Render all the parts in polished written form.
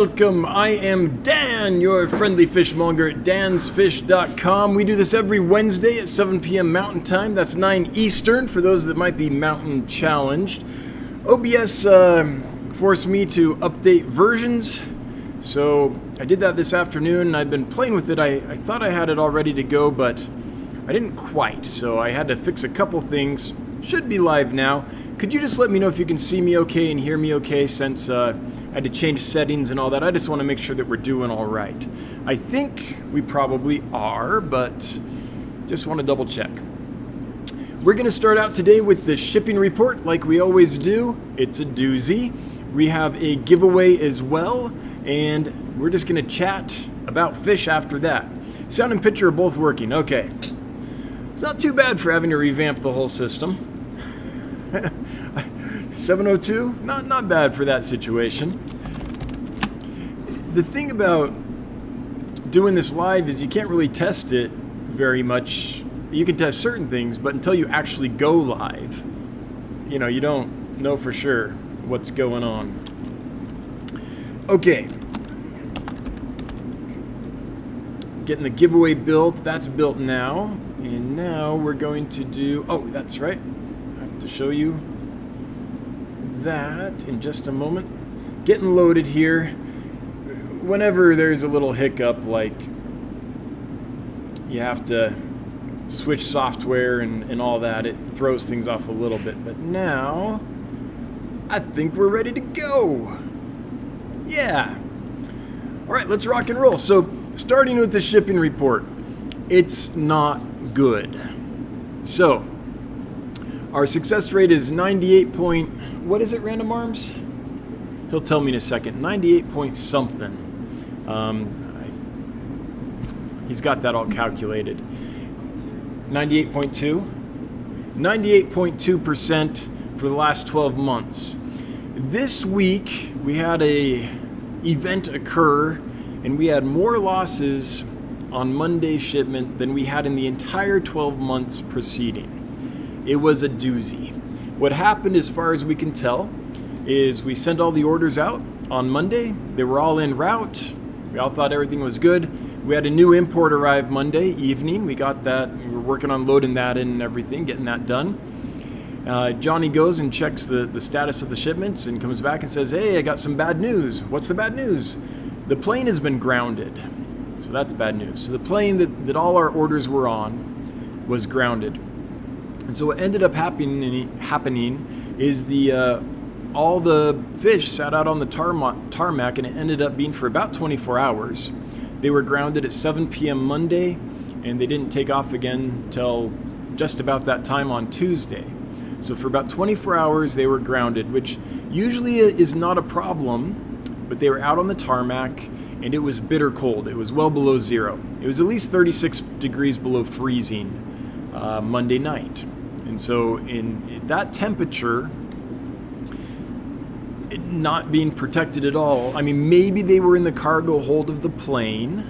Welcome, I am Dan, your friendly fishmonger at dansfish.com. We do this every Wednesday at 7 p.m. Mountain Time. That's 9 Eastern for those that might be mountain challenged. OBS forced me to update versions, so I did that this afternoon and I've been playing with it. I thought I had it all ready to go, but I didn't quite, so I had to fix a couple things. Should be live now. Could you just let me know if you can see me okay and hear me okay, since I had to change settings and all that. I just want to make sure that we're doing all right. I think we probably are, but just want to double check. We're going to start out today with the shipping report like we always do. It's a doozy. We have a giveaway as well, and we're just going to chat about fish after that. Sound and picture are both working. Okay. It's not too bad for having to revamp the whole system. 702, not bad for that situation. The thing about doing this live is you can't really test it very much. You can test certain things, but until you actually go live, you don't know for sure what's going on. Okay. Getting the giveaway built. That's built now. And now we're going to do, oh, that's right. I have to show you that in just a moment. Getting loaded here. Whenever there's a little hiccup, like you have to switch software and all that, it throws things off a little bit. But now I think we're ready to go. Yeah. All right, let's rock and roll. So starting with the shipping report, it's not good. So our success rate is 98 what is it, Random Arms? He'll tell me in a second. 98 point something. He's got that all calculated. 98.2? 98.2% for the last 12 months. This week we had a event occur and we had more losses on Monday's shipment than we had in the entire 12 months preceding. It was a doozy. What happened, as far as we can tell, is we sent all the orders out on Monday. They were all en route. We all thought everything was good. We had a new import arrive Monday evening. We got that. We were working on loading that in and everything, getting that done. Johnny goes and checks the status of the shipments and comes back and says, hey, I got some bad news. What's the bad news? The plane has been grounded. So that's bad news. So the plane that all our orders were on was grounded. And so what ended up happening is all the fish sat out on the tarmac, and it ended up being for about 24 hours. They were grounded at 7 p.m. Monday, and they didn't take off again till just about that time on Tuesday. So for about 24 hours they were grounded, which usually is not a problem, but they were out on the tarmac, and it was bitter cold. It was well below zero. It was at least 36 degrees below freezing Monday night. And so in that temperature, not being protected at all, I mean, maybe they were in the cargo hold of the plane,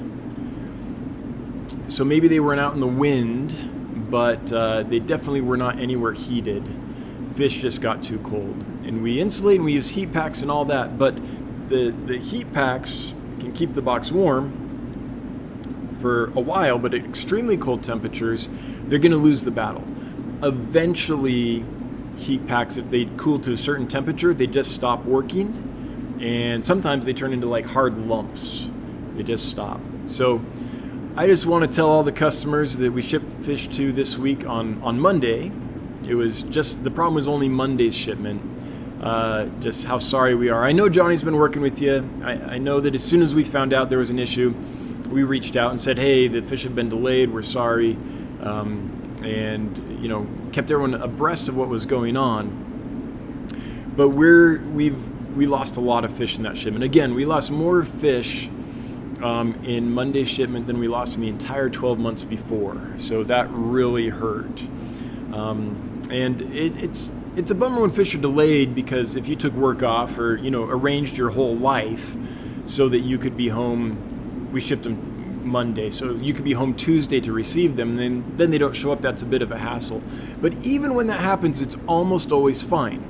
so maybe they weren't out in the wind, but they definitely were not anywhere heated. Fish just got too cold. And we insulate and we use heat packs and all that, but the heat packs can keep the box warm for a while, but at extremely cold temperatures, they're going to lose the battle. Eventually, heat packs, if they cool to a certain temperature, they just stop working, and sometimes they turn into like hard lumps. They just stop. So I just want to tell all the customers that we shipped fish to this week on Monday. It was just, the problem was only Monday's shipment. Just how sorry we are. I know Johnny's been working with you. I know that as soon as we found out there was an issue, we reached out and said, hey, the fish have been delayed, we're sorry. And kept everyone abreast of what was going on. But we lost a lot of fish in that shipment. Again, we lost more fish in Monday's shipment than we lost in the entire 12 months before. So that really hurt. And it's a bummer when fish are delayed, because if you took work off or arranged your whole life so that you could be home, we shipped them Monday, so you could be home Tuesday to receive them, and then they don't show up. That's a bit of a hassle. But even when that happens, it's almost always fine.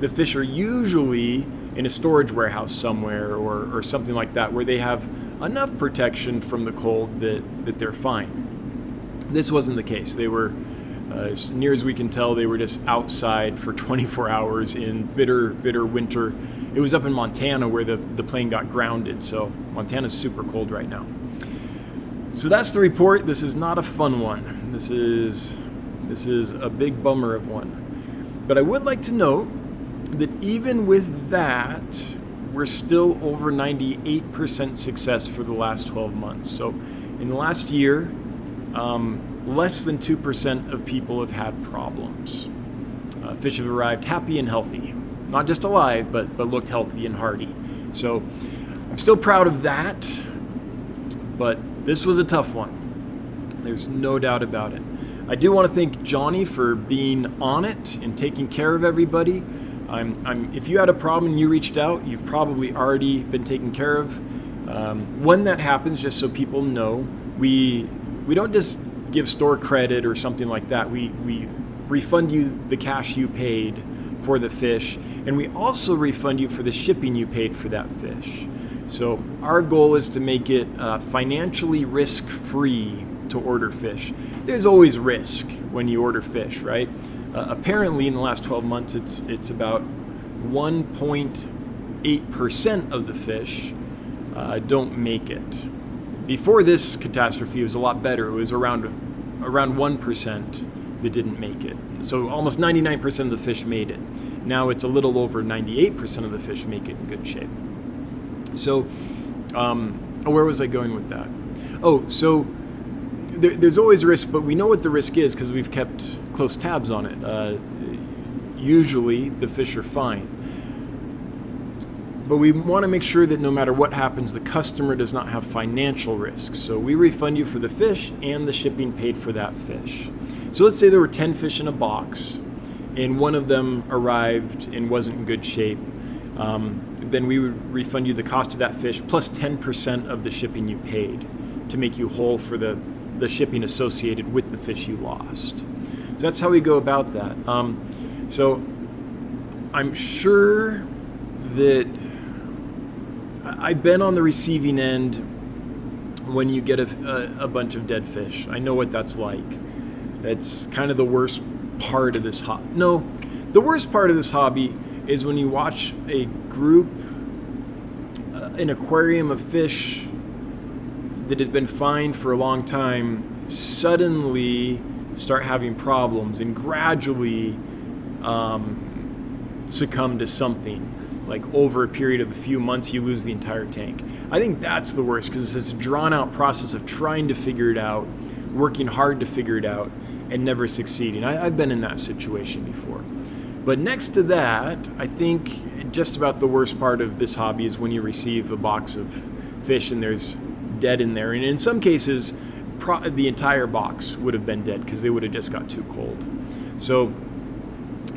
The fish are usually in a storage warehouse somewhere or something like that, where they have enough protection from the cold that they're fine. This wasn't the case. They were, as near as we can tell, they were just outside for 24 hours in bitter winter. It was up in Montana where the plane got grounded, so Montana's super cold right now. So that's the report. This is not a fun one. This is a big bummer of one. But I would like to note that even with that, we're still over 98% success for the last 12 months. So in the last year, less than 2% of people have had problems. Fish have arrived happy and healthy. Not just alive, but looked healthy and hardy. So I'm still proud of that, but this was a tough one. There's no doubt about it. I do want to thank Johnny for being on it and taking care of everybody. If you had a problem and you reached out, you've probably already been taken care of. When that happens, just so people know, we don't just give store credit or something like that. We refund you the cash you paid for the fish, and we also refund you for the shipping you paid for that fish. So our goal is to make it financially risk-free to order fish. There's always risk when you order fish, right? Apparently in the last 12 months, it's about 1.8% of the fish don't make it. Before this catastrophe, it was a lot better. It was around 1% that didn't make it. So almost 99% of the fish made it. Now it's a little over 98% of the fish make it in good shape. So, where was I going with that? Oh, so there's always risk, but we know what the risk is because we've kept close tabs on it. Usually the fish are fine. But we want to make sure that no matter what happens, the customer does not have financial risk. So we refund you for the fish and the shipping paid for that fish. So let's say there were 10 fish in a box and one of them arrived and wasn't in good shape. Then we would refund you the cost of that fish plus 10% of the shipping you paid to make you whole for the shipping associated with the fish you lost. So that's how we go about that. So I'm sure that I've been on the receiving end when you get a bunch of dead fish. I know what that's like. That's kind of the worst part of this hobby. No, the worst part of this hobby is when you watch a group, an aquarium of fish that has been fine for a long time, suddenly start having problems and gradually succumb to something. Like over a period of a few months, you lose the entire tank. I think that's the worst because it's this drawn out process of trying to figure it out, working hard to figure it out, and never succeeding. I've been in that situation before. But next to that, I think just about the worst part of this hobby is when you receive a box of fish and there's dead in there. And in some cases, the entire box would have been dead because they would have just got too cold. So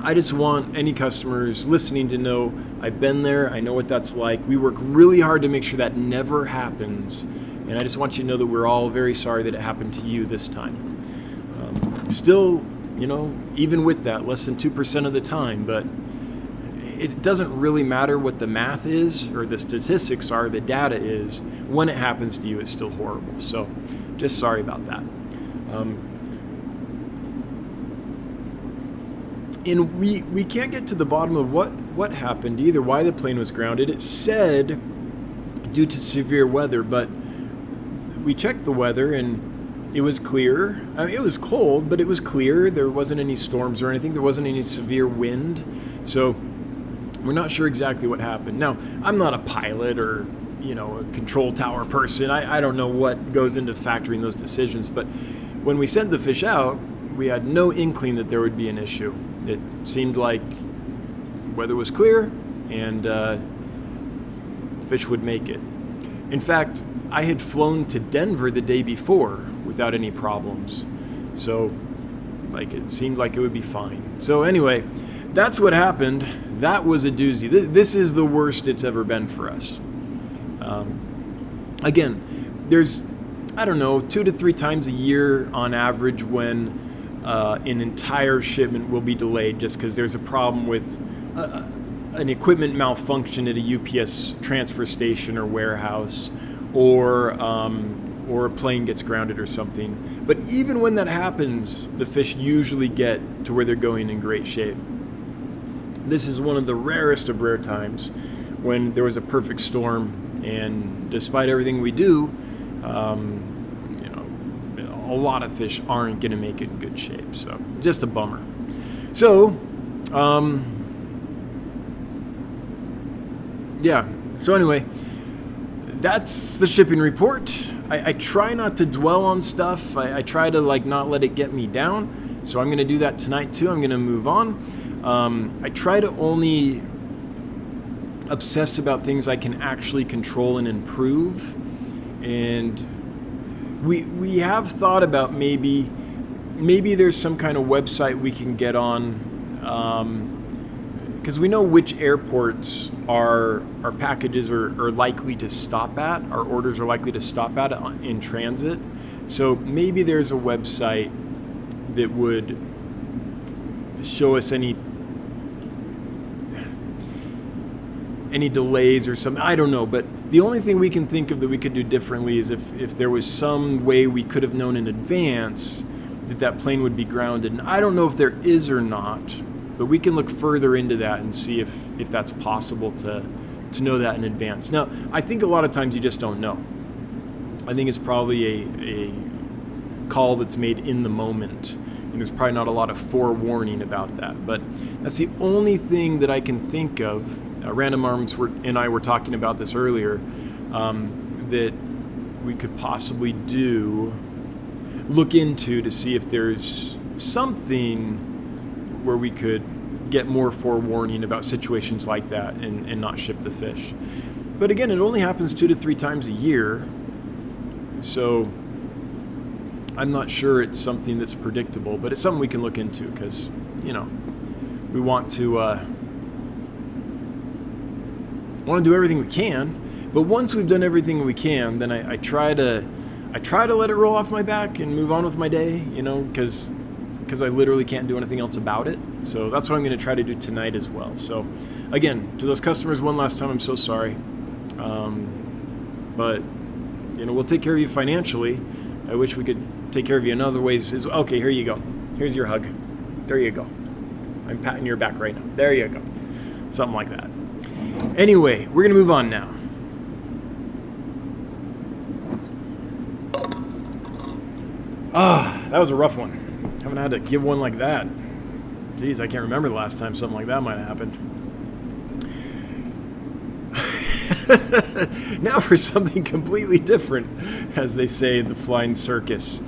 I just want any customers listening to know I've been there. I know what that's like. We work really hard to make sure that never happens. And I just want you to know that we're all very sorry that it happened to you this time. Still, even with that, less than 2% of the time, but it doesn't really matter what the math is or the statistics are, the data is. When it happens to you, it's still horrible. So just sorry about that. And we can't get to the bottom of what happened either, why the plane was grounded. It said due to severe weather, but we checked the weather and it was clear. I mean, it was cold, but it was clear. There wasn't any storms or anything. There wasn't any severe wind. So we're not sure exactly what happened. Now, I'm not a pilot or, a control tower person. I don't know what goes into factoring those decisions. But when we sent the fish out, we had no inkling that there would be an issue. It seemed like weather was clear and fish would make it. In fact, I had flown to Denver the day before without any problems. So, it seemed like it would be fine. So anyway, that's what happened. That was a doozy. This is the worst it's ever been for us. Again, there's, 2 to 3 times a year on average when an entire shipment will be delayed just because there's a problem with an equipment malfunction at a UPS transfer station or warehouse, or a plane gets grounded or something. But even when that happens, the fish usually get to where they're going in great shape. This is one of the rarest of rare times when there was a perfect storm, and despite everything we do, a lot of fish aren't going to make it in good shape. So just a bummer. So, yeah. So anyway, that's the shipping report. I try not to dwell on stuff. I try to not let it get me down. So I'm going to do that tonight too. I'm going to move on. I try to only obsess about things I can actually control and improve. And we have thought about maybe there's some kind of website we can get on, because we know which airports our packages are likely to stop at, our orders are likely to stop at in transit. So maybe there's a website that would show us any delays or something. I don't know, but the only thing we can think of that we could do differently is if there was some way we could have known in advance that plane would be grounded. And I don't know if there is or not, but we can look further into that and see if that's possible to know that in advance. Now, I think a lot of times you just don't know. I think it's probably a call that's made in the moment, and there's probably not a lot of forewarning about that. But that's the only thing that I can think of. Random Arms and I were talking about this earlier, that we could possibly look into to see if there's something where we could get more forewarning about situations like that and not ship the fish. But again, it only happens 2 to 3 times a year, so I'm not sure it's something that's predictable, but it's something we can look into, because we want to do everything we can. But once we've done everything we can, then I try to let it roll off my back and move on with my day, because I literally can't do anything else about it. So that's what I'm going to try to do tonight as well. So again, to those customers, one last time, I'm so sorry. But we'll take care of you financially. I wish we could take care of you in other ways. Okay, here you go. Here's your hug. There you go. I'm patting your back right now. There you go. Something like that. Anyway, we're going to move on now. That was a rough one. Haven't had to give one like that. Jeez, I can't remember the last time something like that might have happened. Now for something completely different, as they say in the flying circus.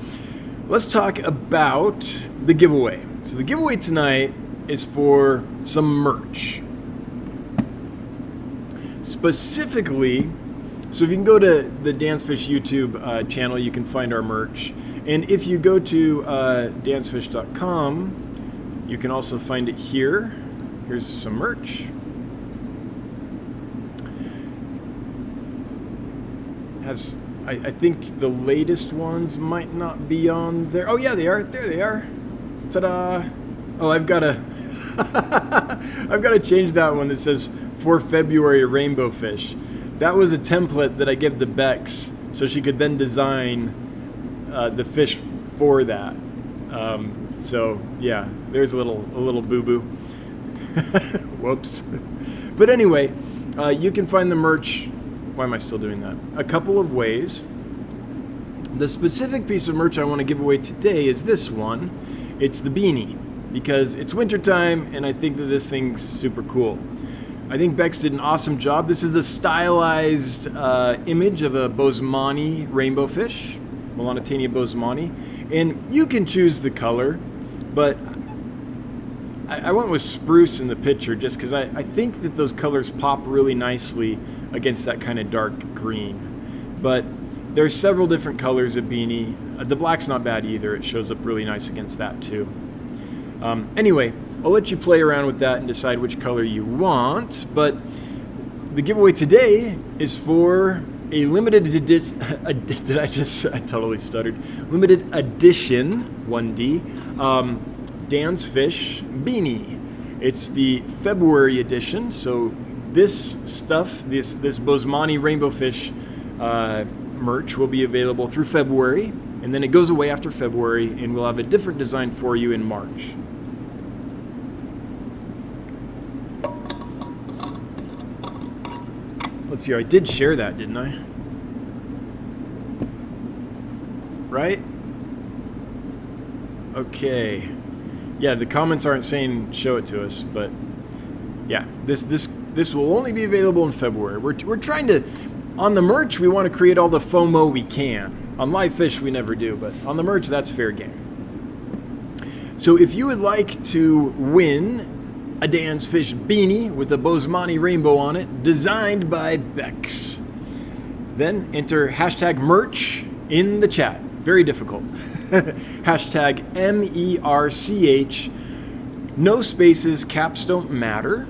Let's talk about the giveaway. So the giveaway tonight is for some merch. Specifically, so if you can go to the Dancefish YouTube channel, you can find our merch. And if you go to dancefish.com, you can also find it here. Here's some merch. I think the latest ones might not be on there. Oh yeah, they are. There they are. Ta-da! Oh, I've got to change that one that says for February rainbow fish. That was a template that I gave to Bex so she could then design the fish for that. So yeah, there's a little boo-boo. Whoops. But anyway, you can find the merch. Why am I still doing that? A couple of ways. The specific piece of merch I want to give away today is this one. It's the beanie, because it's wintertime and I think that this thing's super cool. I think Bex did an awesome job. This is a stylized image of a Bosemani rainbow fish, Melanitania bosemani, and you can choose the color, but I went with spruce in the picture just because I think that those colors pop really nicely against that kind of dark green. But there's several different colors of beanie. The black's not bad either. It shows up really nice against that too. Anyway, I'll let you play around with that and decide which color you want. But the giveaway today is for a limited edition. I totally stuttered. Limited edition 1D Dancefish beanie. It's the February edition, so this stuff, this Bosemani rainbow fish merch will be available through February, and then it goes away after February, and we'll have a different design for you in March. Let's see, I did share that, didn't I? Right? Okay. Yeah, the comments aren't saying show it to us, but yeah, this will only be available in February. We're trying to, on the merch, we want to create all the FOMO we can. On live fish, we never do, but on the merch, that's fair game. So if you would like to win a Dan's Fish beanie with a Bosemani rainbow on it, designed by Bex, then enter hashtag merch in the chat. Very difficult. Hashtag MERCH. No spaces, caps don't matter.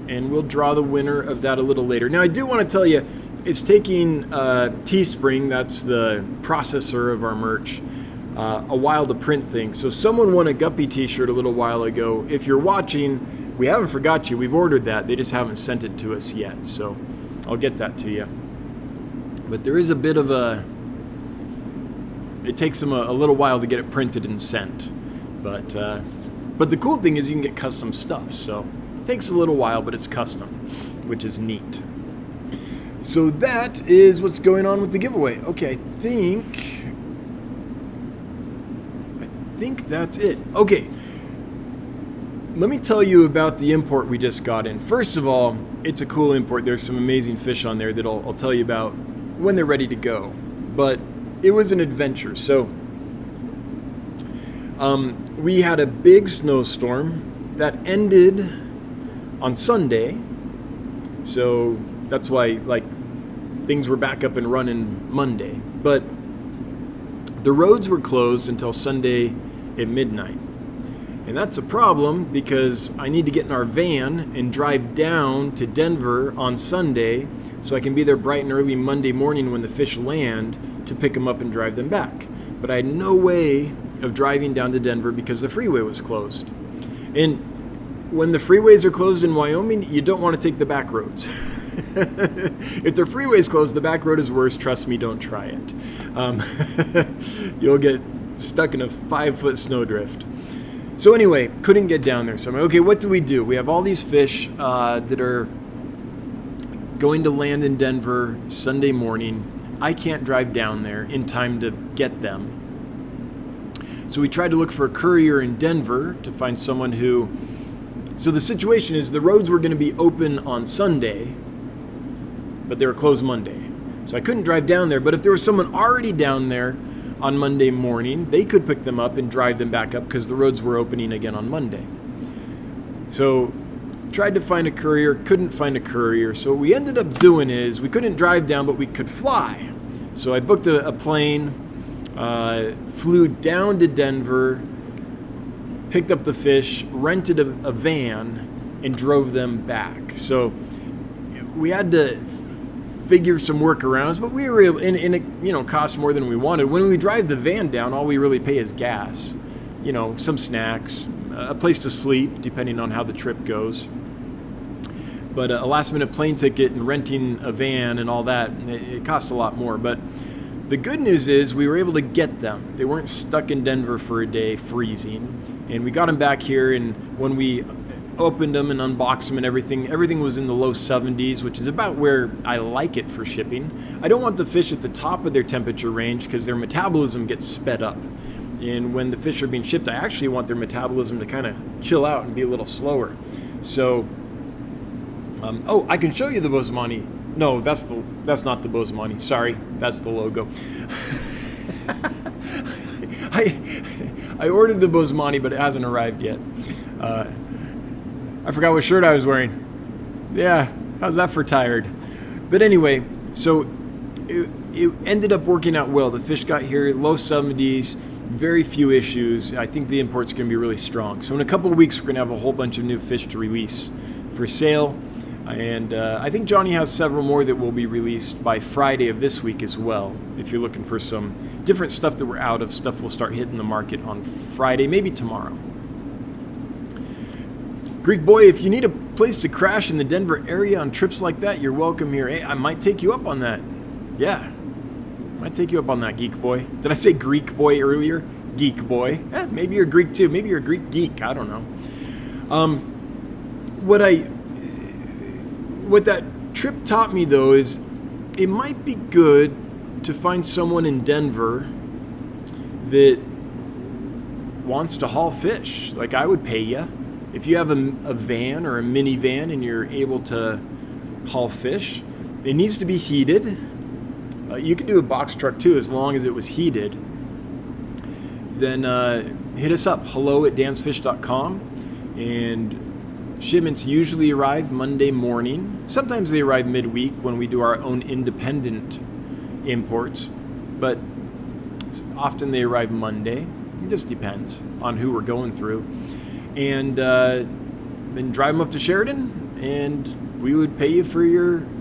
And we'll draw the winner of that a little later. Now, I do want to tell you, it's taking Teespring, that's the processor of our merch, a while to print things. So someone won a Guppy t-shirt a little while ago. If you're watching, we haven't forgot you. We've ordered that. They just haven't sent it to us yet. So I'll get that to you. But there is a bit of a... It takes them a little while to get it printed and sent. But the cool thing is you can get custom stuff. So it takes a little while, but it's custom, which is neat. So that is what's going on with the giveaway. Okay, I think that's it. Okay. Let me tell you about the import we just got in. First of all, it's a cool import. There's some amazing fish on there that I'll tell you about when they're ready to go. But it was an adventure. So we had a big snowstorm that ended on Sunday. So that's why things were back up and running Monday. But the roads were closed until Sunday at midnight. And that's a problem because I need to get in our van and drive down to Denver on Sunday so I can be there bright and early Monday morning when the fish land to pick them up and drive them back. But I had no way of driving down to Denver because the freeway was closed. And when the freeways are closed in Wyoming, you don't want to take the back roads. If the freeway's closed, the back road is worse. Trust me, don't try it. You'll get stuck in a 5-foot snowdrift. So anyway, couldn't get down there. So I'm like, okay, what do? We have all these fish that are going to land in Denver Sunday morning. I can't drive down there in time to get them. So we tried to look for a courier in Denver to find someone who... So the situation is the roads were going to be open on Sunday, but they were closed Monday. So I couldn't drive down there, but if there was someone already down there on Monday morning, they could pick them up and drive them back up because the roads were opening again on Monday. So tried to find a courier, couldn't find a courier. So what we ended up doing is we couldn't drive down, but we could fly. So I booked a plane, flew down to Denver, picked up the fish, rented a van, and drove them back. So we had to figure some workarounds, but we were able, and it cost more than we wanted. When we drive the van down, all we really pay is gas, some snacks, a place to sleep, depending on how the trip goes. But a last minute plane ticket and renting a van and all that, it costs a lot more. But the good news is we were able to get them. They weren't stuck in Denver for a day freezing, and we got them back here. And when we opened them and unboxed them and everything was in the low 70s, which is about where I like it for shipping. I don't want the fish at the top of their temperature range because their metabolism gets sped up. And when the fish are being shipped, I actually want their metabolism to kind of chill out and be a little slower. So, I can show you the Bosemani. No, that's not the Bosemani. Sorry, that's the logo. I ordered the Bosemani, but it hasn't arrived yet. I forgot what shirt I was wearing. Yeah, how's that for tired? But anyway, so it ended up working out well. The fish got here, low 70s, very few issues. I think the import's going to be really strong. So in a couple of weeks, we're going to have a whole bunch of new fish to release for sale. And I think Johnny has several more that will be released by Friday of this week as well. If you're looking for some different stuff that we're out of, stuff will start hitting the market on Friday, maybe tomorrow. Greek boy, if you need a place to crash in the Denver area on trips like that, you're welcome here. Hey, I might take you up on that. Yeah, might take you up on that, geek boy. Did I say Greek boy earlier? Geek boy. Maybe you're Greek too. Maybe you're a Greek geek. I don't know. What that trip taught me, though, is it might be good to find someone in Denver that wants to haul fish. Like, I would pay you. If you have a van or a minivan and you're able to haul fish, it needs to be heated. You could do a box truck too, as long as it was heated. Then hit us up, hello@dansfish.com, and shipments usually arrive Monday morning. Sometimes they arrive midweek when we do our own independent imports, but often they arrive Monday. It just depends on who we're going through. And then drive them up to Sheridan, and we would pay you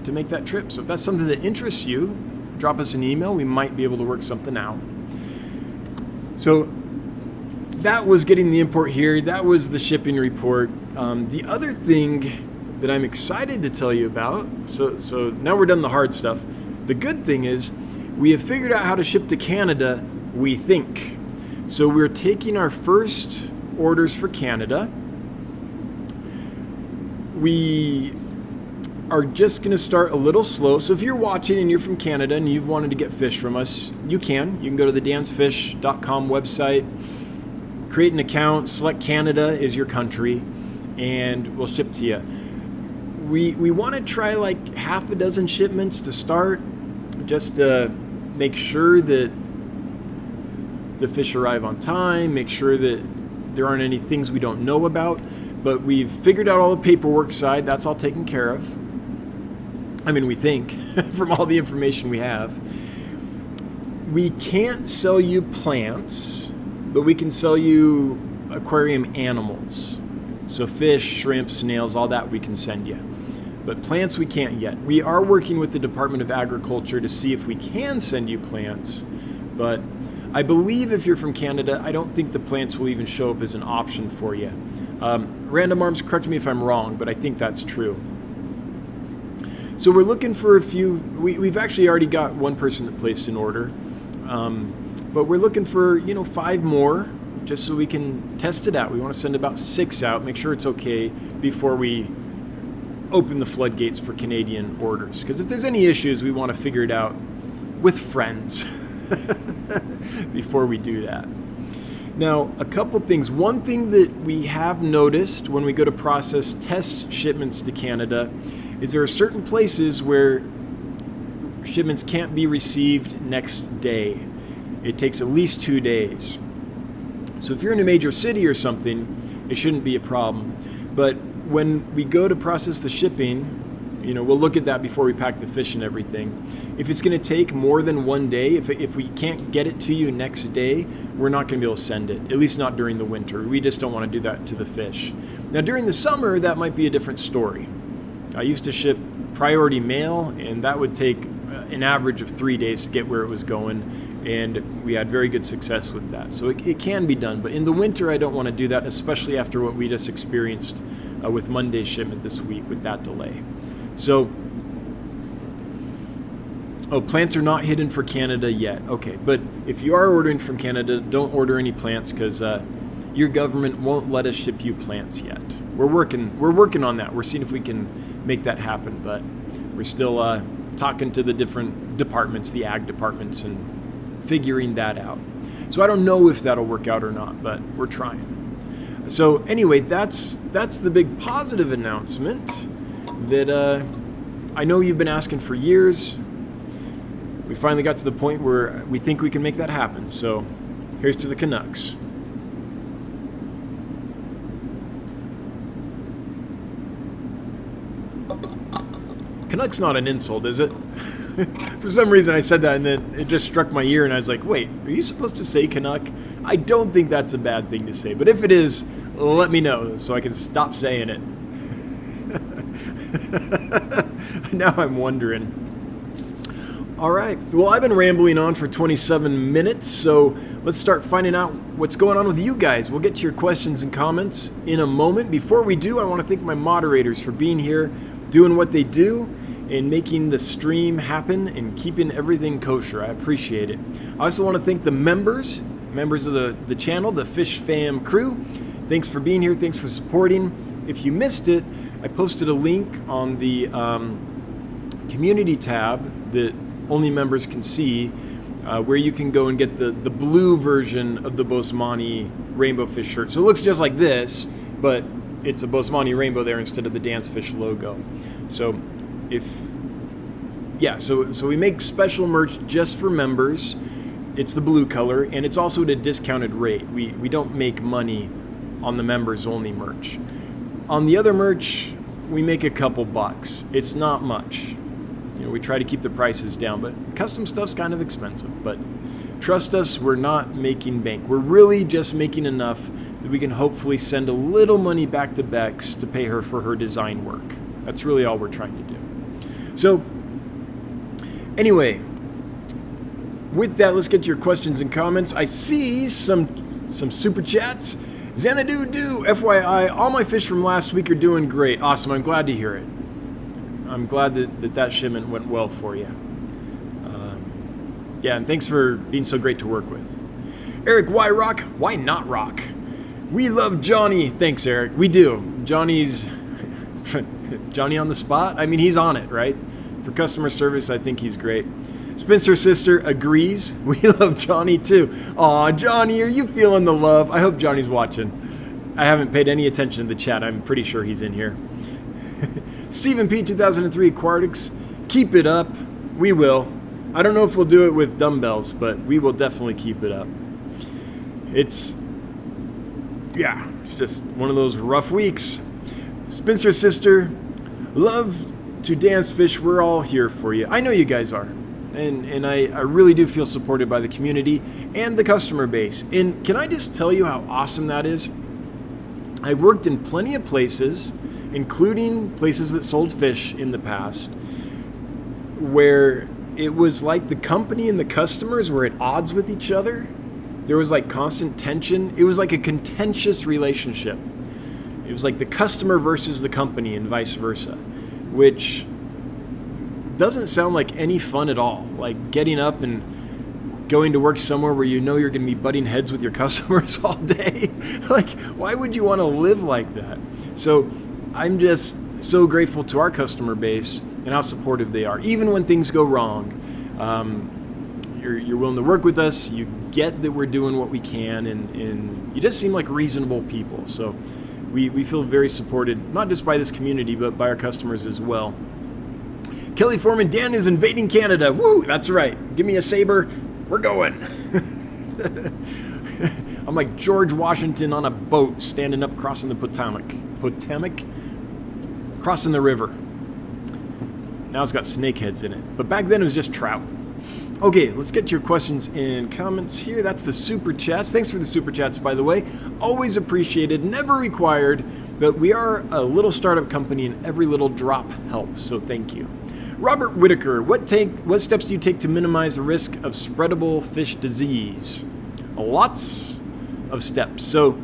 to make that trip. So if that's something that interests you, drop us an email. We might be able to work something out. So that was getting the import here. That was the shipping report. The other thing that I'm excited to tell you about, so now we're done the hard stuff. The good thing is we have figured out how to ship to Canada, we think. So we're taking our first orders for Canada. We are just going to start a little slow. So if you're watching and you're from Canada and you've wanted to get fish from us, you can. You can go to the dansfish.com website, create an account, select Canada as your country, and we'll ship to you. We want to try like half a dozen shipments to start, just to make sure that the fish arrive on time, make sure that there aren't any things we don't know about. But we've figured out all the paperwork side. That's all taken care of. I mean, we think, from all the information we have. We can't sell you plants, but we can sell you aquarium animals. So fish, shrimp, snails, all that we can send you. But plants we can't yet. We are working with the Department of Agriculture to see if we can send you plants. But I believe if you're from Canada, I don't think the plants will even show up as an option for you. Random Arms, correct me if I'm wrong, but I think that's true. So we're looking for a few. We've actually already got one person that placed an order, but we're looking for 5 more, just so we can test it out. We want to send about 6 out, make sure it's okay before we open the floodgates for Canadian orders. Because if there's any issues, we want to figure it out with friends before we do that. Now, a couple things. One thing that we have noticed when we go to process test shipments to Canada is there are certain places where shipments can't be received next day. It takes at least 2 days. So if you're in a major city or something, it shouldn't be a problem. But when we go to process the shipping, we'll look at that before we pack the fish and everything. If it's going to take more than 1 day, if we can't get it to you next day, we're not going to be able to send it, at least not during the winter. We just don't want to do that to the fish. Now, during the summer, that might be a different story. I used to ship priority mail, and that would take an average of 3 days to get where it was going, and we had very good success with that. So it can be done, but in the winter, I don't want to do that, especially after what we just experienced with Monday's shipment this week with that delay. So, plants are not hidden for Canada yet. Okay, but if you are ordering from Canada, don't order any plants because your government won't let us ship you plants yet. We're working on that. We're seeing if we can make that happen, but we're still talking to the different departments, the ag departments, and figuring that out. So I don't know if that'll work out or not, but we're trying. So anyway, that's the big positive announcement that I know you've been asking for years. We finally got to the point where we think we can make that happen. So here's to the Canucks. Canuck's not an insult, is it? For some reason I said that and then it just struck my ear and I was like, wait, are you supposed to say Canuck? I don't think that's a bad thing to say, but if it is, let me know so I can stop saying it. Now I'm wondering. All right. Well, I've been rambling on for 27 minutes, so let's start finding out what's going on with you guys. We'll get to your questions and comments in a moment. Before we do, I want to thank my moderators for being here, doing what they do, and making the stream happen and keeping everything kosher. I appreciate it. I also want to thank the members of the channel, the Fish Fam crew. Thanks for being here. Thanks for supporting. If you missed it, I posted a link on the community tab that only members can see, where you can go and get the blue version of the Bosemani rainbow fish shirt. So it looks just like this, but it's a Bosemani rainbow there instead of the Dance Fish logo. So so we make special merch just for members. It's the blue color, and it's also at a discounted rate. We don't make money on the members only merch. On the other merch, we make a couple bucks. It's not much. We try to keep the prices down, but custom stuff's kind of expensive. But trust us, we're not making bank. We're really just making enough that we can hopefully send a little money back to Bex to pay her for her design work. That's really all we're trying to do. So, anyway, with that, let's get to your questions and comments. I see some super chats. Xanadu, FYI, all my fish from last week are doing great. Awesome, I'm glad to hear it. I'm glad that shipment went well for you. And thanks for being so great to work with. Eric, why rock? Why not rock? We love Johnny. Thanks, Eric. We do. Johnny's Johnny on the spot. I mean, he's on it, right? For customer service, I think he's great. Spencer's sister agrees. We love Johnny too. Aw, Johnny, are you feeling the love? I hope Johnny's watching. I haven't paid any attention to the chat. I'm pretty sure he's in here. Stephen P. 2003 Aquatics, keep it up. We will. I don't know if we'll do it with dumbbells, but we will definitely keep it up. It's just one of those rough weeks. Spencer's sister, love to dance fish. We're all here for you. I know you guys are. And I really do feel supported by the community and the customer base. And can I just tell you how awesome that is? I've worked in plenty of places, including places that sold fish in the past, where it was like the company and the customers were at odds with each other. There was like constant tension. It was like a contentious relationship. It was like the customer versus the company and vice versa, which doesn't sound like any fun at all. Like getting up and going to work somewhere where you know you're going to be butting heads with your customers all day. Like, why would you want to live like that? So I'm just so grateful to our customer base and how supportive they are. Even when things go wrong, you're willing to work with us. You get that we're doing what we can, and you just seem like reasonable people. So we feel very supported, not just by this community, but by our customers as well. Kelly Foreman, Dan is invading Canada. Woo, that's right. Give me a saber. We're going. I'm like George Washington on a boat standing up crossing the Potomac. Crossing the river. Now it's got snakeheads in it. But back then it was just trout. Okay, let's get to your questions and comments here. That's the super chats. Thanks for the super chats, by the way. Always appreciated, never required, but we are a little startup company and every little drop helps, so thank you. Robert Whitaker, what steps do you take to minimize the risk of spreadable fish disease? Lots of steps. So,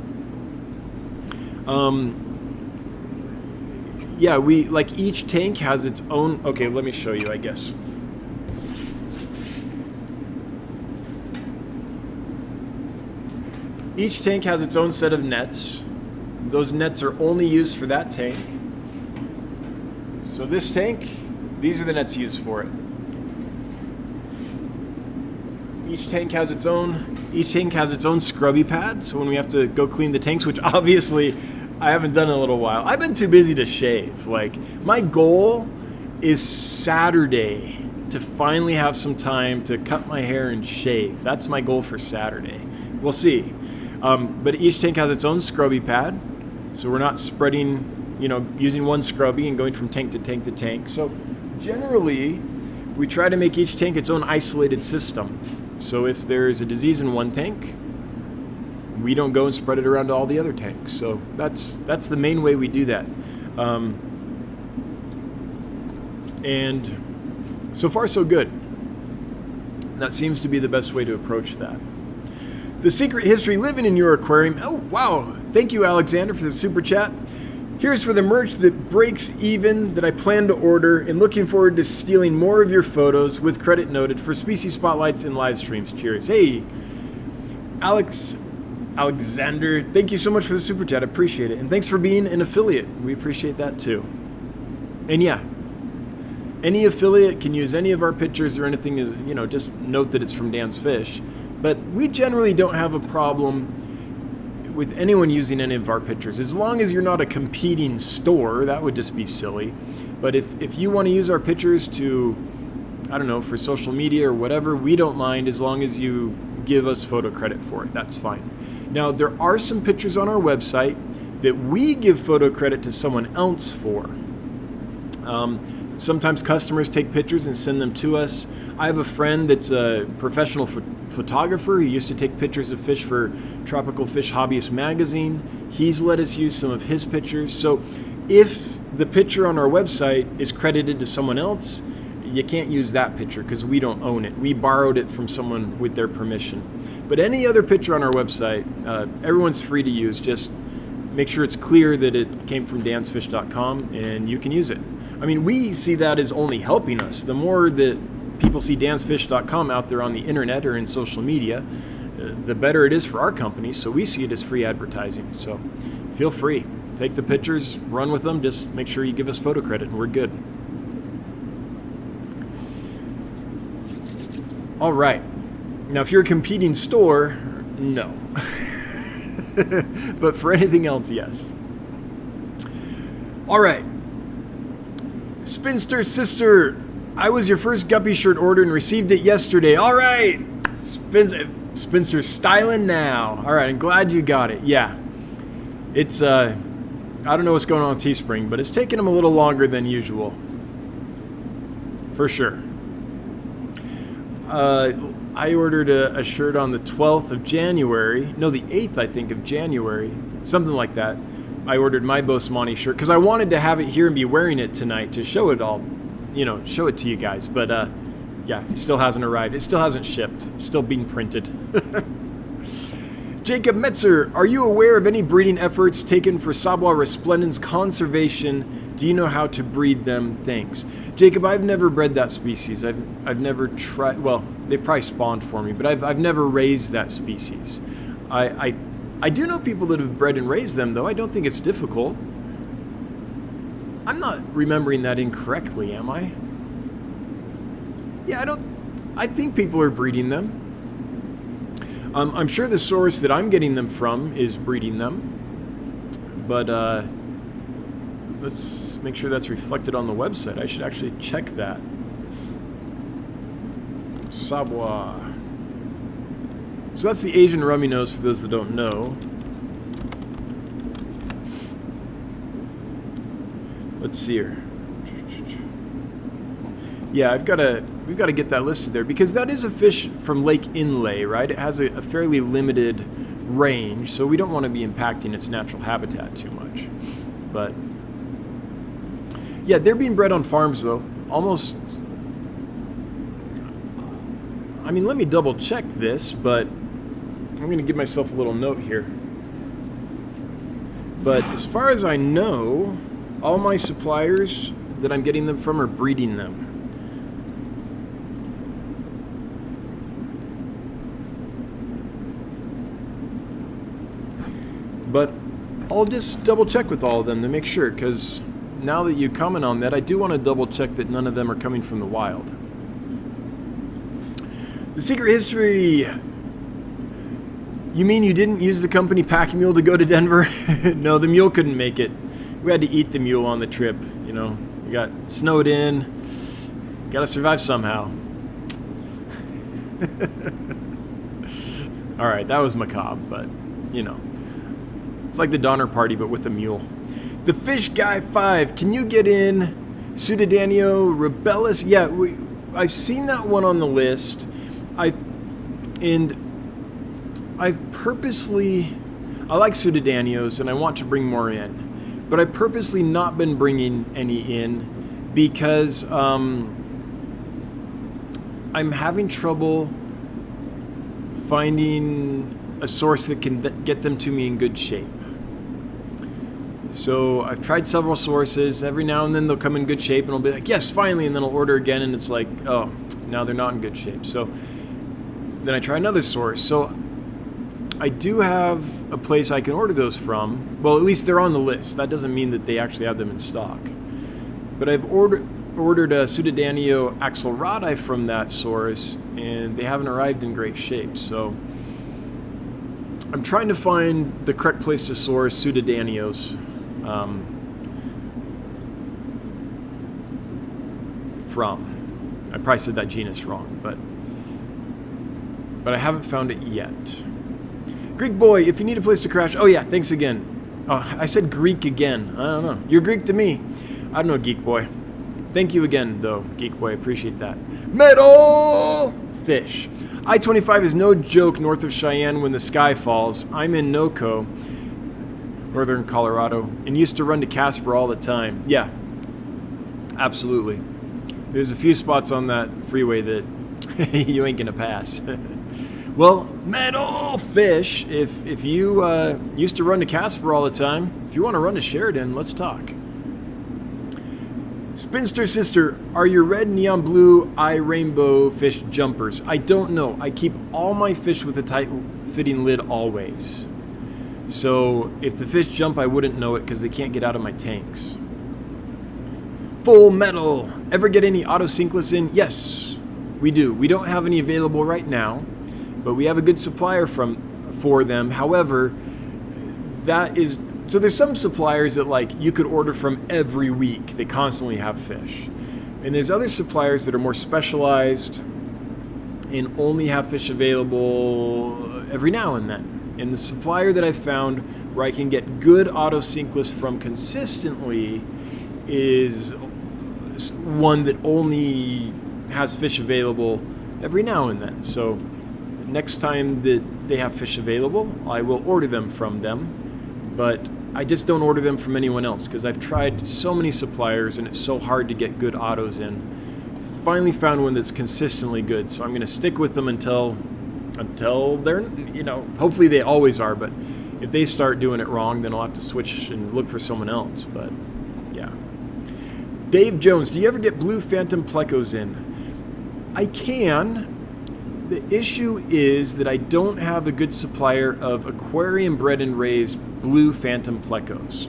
we like each tank has its own. Okay, let me show you, I guess. Each tank has its own set of nets. Those nets are only used for that tank. So this tank, these are the nets used for it. Each tank has its own scrubby pad, so when we have to go clean the tanks, which obviously I haven't done in a little while. I've been too busy to shave. Like, my goal is Saturday to finally have some time to cut my hair and shave. That's my goal for Saturday. We'll see. But each tank has its own scrubby pad, so we're not spreading, using one scrubby and going from tank to tank to tank. So generally, we try to make each tank its own isolated system. So if there's a disease in one tank, we don't go and spread it around to all the other tanks. So that's the main way we do that. And so far, so good. That seems to be the best way to approach that. The secret history living in your aquarium. Oh, wow. Thank you, Alexander, for the super chat. Here's for the merch that breaks even that I plan to order, and looking forward to stealing more of your photos with credit noted for species spotlights and live streams. Cheers. Hey, Alexander, thank you so much for the super chat. I appreciate it. And thanks for being an affiliate. We appreciate that too. And yeah, any affiliate can use any of our pictures or anything, is, you know, just note that it's from Dan's Fish. But we generally don't have a problem with anyone using any of our pictures, as long as you're not a competing store. That would just be silly. But if you want to use our pictures to, I don't know, for social media or whatever, we don't mind, as long as you give us photo credit for it. That's fine. Now, there are some pictures on our website that we give photo credit to someone else for. Sometimes customers take pictures and send them to us. I have a friend that's a professional photographer. He used to take pictures of fish for Tropical Fish Hobbyist magazine. He's let us use some of his pictures. So if the picture on our website is credited to someone else, you can't use that picture because we don't own it. We borrowed it from someone with their permission. But any other picture on our website, everyone's free to use. Just make sure it's clear that it came from dansfish.com and you can use it. I mean, we see that as only helping us. The more that people see dansfish.com out there on the internet or in social media, the better it is for our company. So we see it as free advertising. So feel free. Take the pictures, run with them. Just make sure you give us photo credit and we're good. All right. Now, if you're a competing store, no. But for anything else, yes. All right. Spinster Sister, I was your first Guppy shirt order and received it yesterday. All right. Spinster's styling now. All right. I'm glad you got it. Yeah. It's, I don't know what's going on with Teespring, but it's taking them a little longer than usual. For sure. I ordered a shirt on the 12th of January. No, the 8th, I think, of January. Something like that. I ordered my Bosmani shirt because I wanted to have it here and be wearing it tonight to show it all, you know, show it to you guys. But, yeah, it still hasn't arrived. It still hasn't shipped. It's still being printed. Jacob Metzer, are you aware of any breeding efforts taken for Sabua resplendens conservation? Do you know how to breed them? Thanks. Jacob, I've never bred that species. I've never tried. Well, they've probably spawned for me, but I've never raised that species. I do know people that have bred and raised them, though. I don't think it's difficult. I'm not remembering that incorrectly, am I? Yeah, I think people are breeding them. I'm sure the source that I'm getting them from is breeding them. But let's make sure that's reflected on the website. I should actually check that. Sabua. So that's the Asian rummy nose for those that don't know. Let's see here. Yeah, we've got to get that listed there because that is a fish from Lake Inlay, right? It has a fairly limited range, so we don't want to be impacting its natural habitat too much. But yeah, they're being bred on farms though. Almost. I mean, let me double check this, but I'm going to give myself a little note here. But as far as I know, all my suppliers that I'm getting them from are breeding them. But I'll just double check with all of them to make sure, because now that you comment on that, I do want to double check that none of them are coming from the wild. The secret history. You mean you didn't use the company pack mule to go to Denver? No, the mule couldn't make it. We had to eat the mule on the trip, you know. We got snowed in. Got to survive somehow. All right, that was macabre, but, you know. It's like the Donner Party, but with a mule. The Fish Guy 5. Can you get in Pseudodanio rebellus? Yeah, I've seen that one on the list. I've purposely... I like Pseudodanios, and I want to bring more in. But I've purposely not been bringing any in because I'm having trouble finding a source that can get them to me in good shape. So I've tried several sources. Every now and then they'll come in good shape and I'll be like, yes, finally, and then I'll order again and it's like, oh, now they're not in good shape. So then I try another source. So I do have a place I can order those from. Well, at least they're on the list. That doesn't mean that they actually have them in stock. But I've ordered a Pseudodanio axelrodi from that source, and they haven't arrived in great shape. So I'm trying to find the correct place to source Pseudodanios from. I probably said that genus wrong, but I haven't found it yet. Greek boy, if you need a place to crash. Oh yeah, thanks again. Oh, I said Greek again. I don't know. You're Greek to me. I don't know, Geek boy. Thank you again, though, Geek boy. I appreciate that. Metal fish. I-25 is no joke north of Cheyenne when the sky falls. I'm in NoCo, northern Colorado, and used to run to Casper all the time. Yeah, absolutely. There's a few spots on that freeway that you ain't gonna pass. Well, metal fish, if you used to run to Casper all the time, if you want to run to Sheridan, let's talk. Spinster sister, are your red neon blue eye rainbow fish jumpers? I don't know. I keep all my fish with a tight fitting lid always. So if the fish jump, I wouldn't know it because they can't get out of my tanks. Full metal. Ever get any auto sinkless in? Yes, we do. We don't have any available right now, but we have a good supplier for them. However, so there's some suppliers that like you could order from every week. They constantly have fish. And there's other suppliers that are more specialized and only have fish available every now and then. And the supplier that I found where I can get good auto sinkless from consistently is one that only has fish available every now and then. So next time that they have fish available, I will order them from them. But I just don't order them from anyone else because I've tried so many suppliers and it's so hard to get good autos in. Finally found one that's consistently good, so I'm going to stick with them until they're, hopefully they always are, but if they start doing it wrong, then I'll have to switch and look for someone else. But yeah. Dave Jones, do you ever get blue phantom plecos in? I can. The issue is that I don't have a good supplier of aquarium bred and raised blue phantom plecos.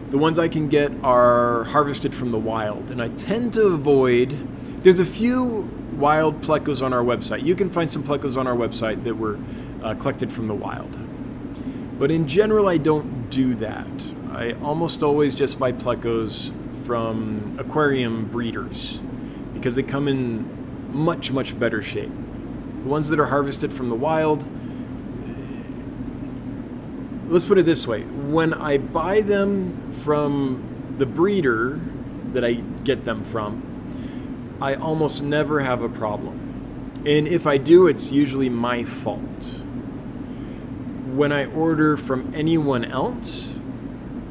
The ones I can get are harvested from the wild, and I tend to avoid. There's a few wild plecos on our website. You can find some plecos on our website that were collected from the wild. But in general, I don't do that. I almost always just buy plecos from aquarium breeders because they come in much, much better shape. The ones that are harvested from the wild, let's put it this way. When I buy them from the breeder that I get them from, I almost never have a problem. And if I do, it's usually my fault. When I order from anyone else,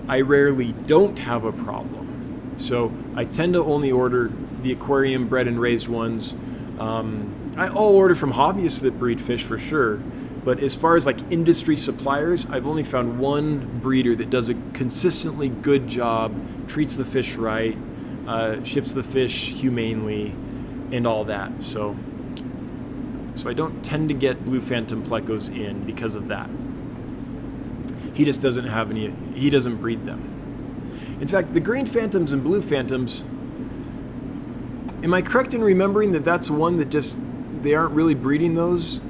I rarely don't have a problem. So I tend to only order the aquarium bred and raised ones. I'll order from hobbyists that breed fish for sure, but as far as like industry suppliers, I've only found one breeder that does a consistently good job, treats the fish right, ships the fish humanely, and all that. So I don't tend to get blue phantom plecos in because of that. He just doesn't have any. He doesn't breed them. In fact, the green phantoms and blue phantoms. Am I correct in remembering that that's one that just, they aren't really breeding those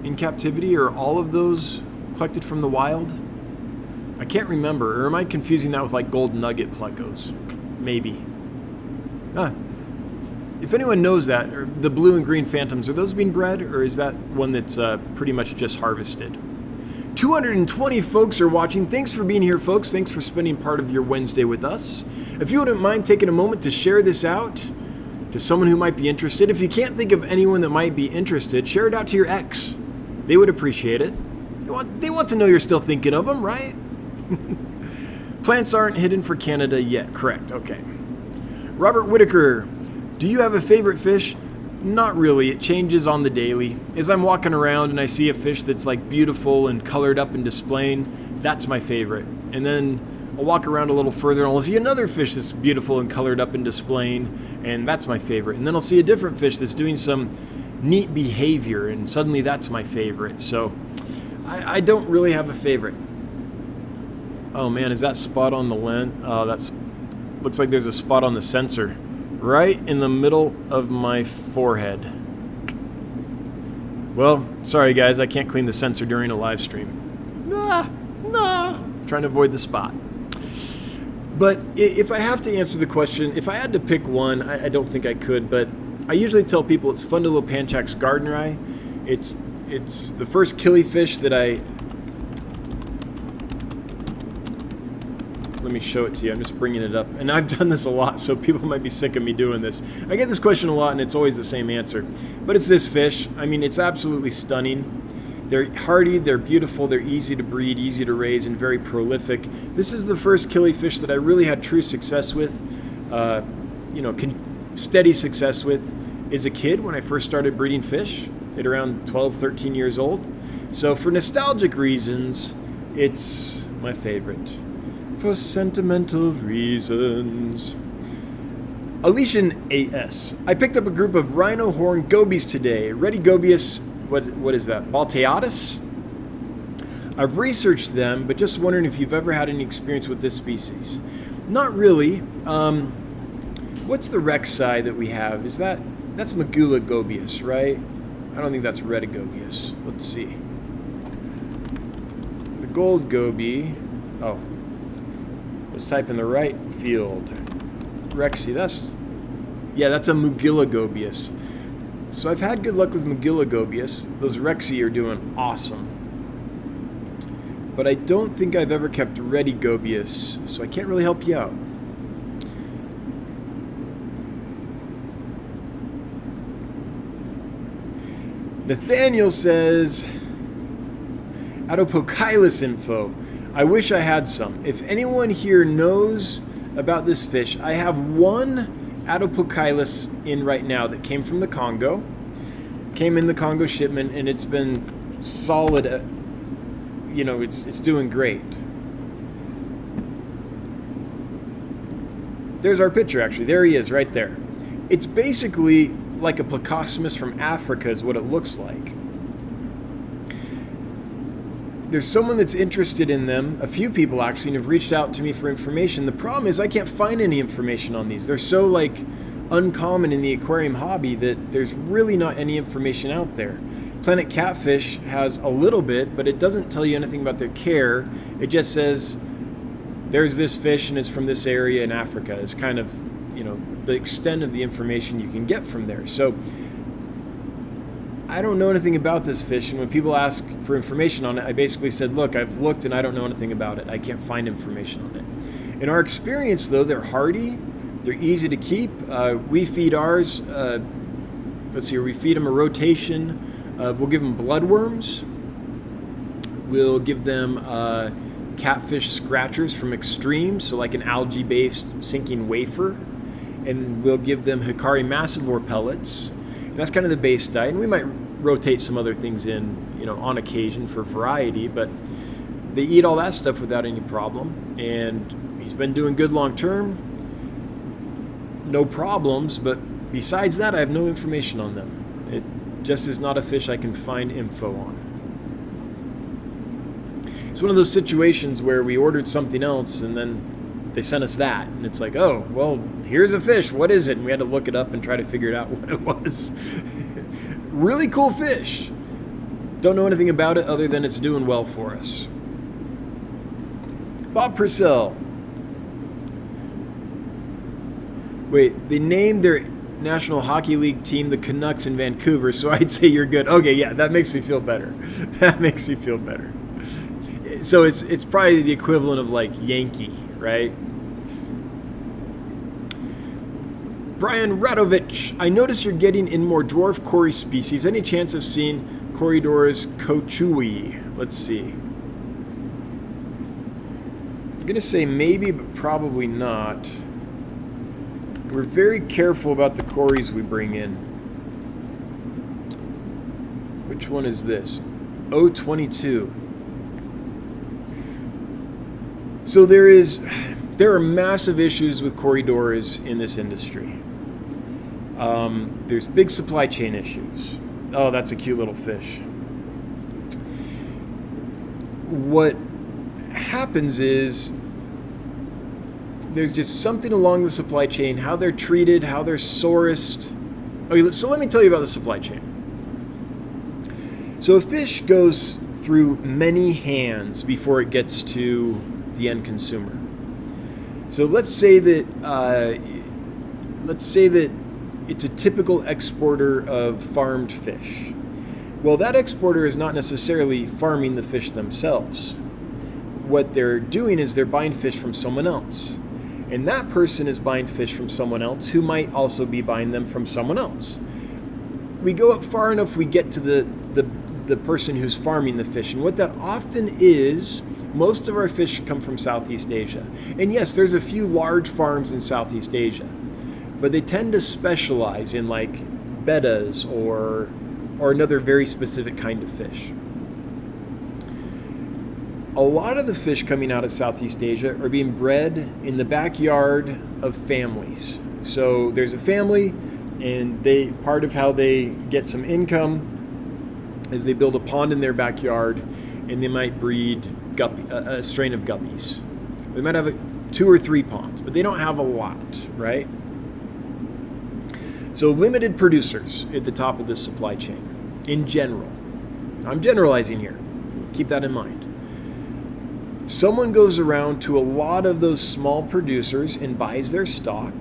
in captivity, or all of those collected from the wild? I can't remember, or am I confusing that with like gold nugget plecos? Maybe. If anyone knows that, or the blue and green phantoms, are those being bred, or is that one that's pretty much just harvested? 220 folks are watching. Thanks for being here, folks. Thanks for spending part of your Wednesday with us. If you wouldn't mind taking a moment to share this out to someone who might be interested. If you can't think of anyone that might be interested, share it out to your ex. They would appreciate it. They want to know you're still thinking of them, right? Plants aren't hidden for Canada yet. Correct. Okay. Robert Whitaker, do you have a favorite fish? Not really. It changes on the daily. As I'm walking around and I see a fish that's like beautiful and colored up and displaying, that's my favorite. And then I'll walk around a little further and I'll see another fish that's beautiful and colored up and displaying, and that's my favorite. And then I'll see a different fish that's doing some neat behavior, and suddenly that's my favorite. So I don't really have a favorite. Oh man, is that spot on the lens? That's looks like there's a spot on the sensor right in the middle of my forehead. Well, sorry guys, I can't clean the sensor during a live stream. Nah, I'm trying to avoid the spot. But if I have to answer the question, if I had to pick one, I don't think I could, but I usually tell people it's Fundulopanchax gardneri. It's the first killifish that let me show it to you. I'm just bringing it up. And I've done this a lot, so people might be sick of me doing this. I get this question a lot, and it's always the same answer. But it's this fish. I mean, it's absolutely stunning. They're hardy, they're beautiful, they're easy to breed, easy to raise, and very prolific. This is the first killifish that I really had true success with, steady success with as a kid when I first started breeding fish at around 12, 13 years old. So for nostalgic reasons, it's my favorite. For sentimental reasons. Alician AS. I picked up a group of rhino horn gobies today. Redigobius, what is that? Balteatus? I've researched them, but just wondering if you've ever had any experience with this species. Not really. What's the Rexi that we have? That's Magula gobius, right? I don't think that's Redigobius. Let's see. The gold goby. Oh. Let's type in the right field. Rexi, that's a Mugilla gobius. So I've had good luck with Mugilla gobius. Those Rexi are doing awesome. But I don't think I've ever kept Redigobius, so I can't really help you out. Nathaniel says, Adopocylus info. I wish I had some. If anyone here knows about this fish, I have one Adopocylus in right now that came from the Congo. Came in the Congo shipment, and it's been solid. It's doing great. There's our picture, actually. There he is, right there. It's basically like a Plecostomus from Africa is what it looks like. There's someone that's interested in them, a few people actually, and have reached out to me for information. The problem is I can't find any information on these. They're so uncommon in the aquarium hobby that there's really not any information out there. Planet Catfish has a little bit, but it doesn't tell you anything about their care. It just says there's this fish and it's from this area in Africa. It's kind of, the extent of the information you can get from there. So I don't know anything about this fish, and when people ask for information on it, I basically said, look, I've looked and I don't know anything about it. I can't find information on it. In our experience, though, they're hardy, they're easy to keep. We feed ours, we feed them a rotation. We'll give them bloodworms. We'll give them catfish scratchers from Extreme, so like an algae-based sinking wafer. And we'll give them Hikari massivore pellets. And that's kind of the base diet, and we might rotate some other things in, on occasion for variety, but they eat all that stuff without any problem, and he's been doing good long term, no problems, but besides that, I have no information on them. It just is not a fish I can find info on. It's one of those situations where we ordered something else, and then they sent us that, and it's like, oh, well, here's a fish, what is it? And we had to look it up and try to figure out what it was. Really cool fish. Don't know anything about it other than it's doing well for us. Bob Purcell. Wait, they named their National Hockey League team the Canucks in Vancouver, so I'd say you're good. Okay, yeah, that makes me feel better. That makes me feel better. So it's probably the equivalent of Yankee, right? Brian Radovich, I notice you're getting in more dwarf cory species. Any chance of seeing Corydoras kochui? Let's see. I'm going to say maybe, but probably not. We're very careful about the cories we bring in. Which one is this? 022. So there are massive issues with corridors in this industry. There's big supply chain issues. Oh, that's a cute little fish. What happens is there's just something along the supply chain, how they're treated, how they're sourced. Okay, so let me tell you about the supply chain. So a fish goes through many hands before it gets to the end consumer. So let's say that it's a typical exporter of farmed fish. Well, that exporter is not necessarily farming the fish themselves. What they're doing is they're buying fish from someone else. And that person is buying fish from someone else who might also be buying them from someone else. We go up far enough, we get to the person who's farming the fish. And what that often is, most of our fish come from Southeast Asia. And yes, there's a few large farms in Southeast Asia, but they tend to specialize in like bettas or another very specific kind of fish. A lot of the fish coming out of Southeast Asia are being bred in the backyard of families. So there's a family, and part of how they get some income is they build a pond in their backyard, and they might breed a strain of guppies. They might have 2 or 3 ponds, but they don't have a lot, right? So limited producers at the top of this supply chain in general. I'm generalizing here. Keep that in mind. Someone goes around to a lot of those small producers and buys their stock,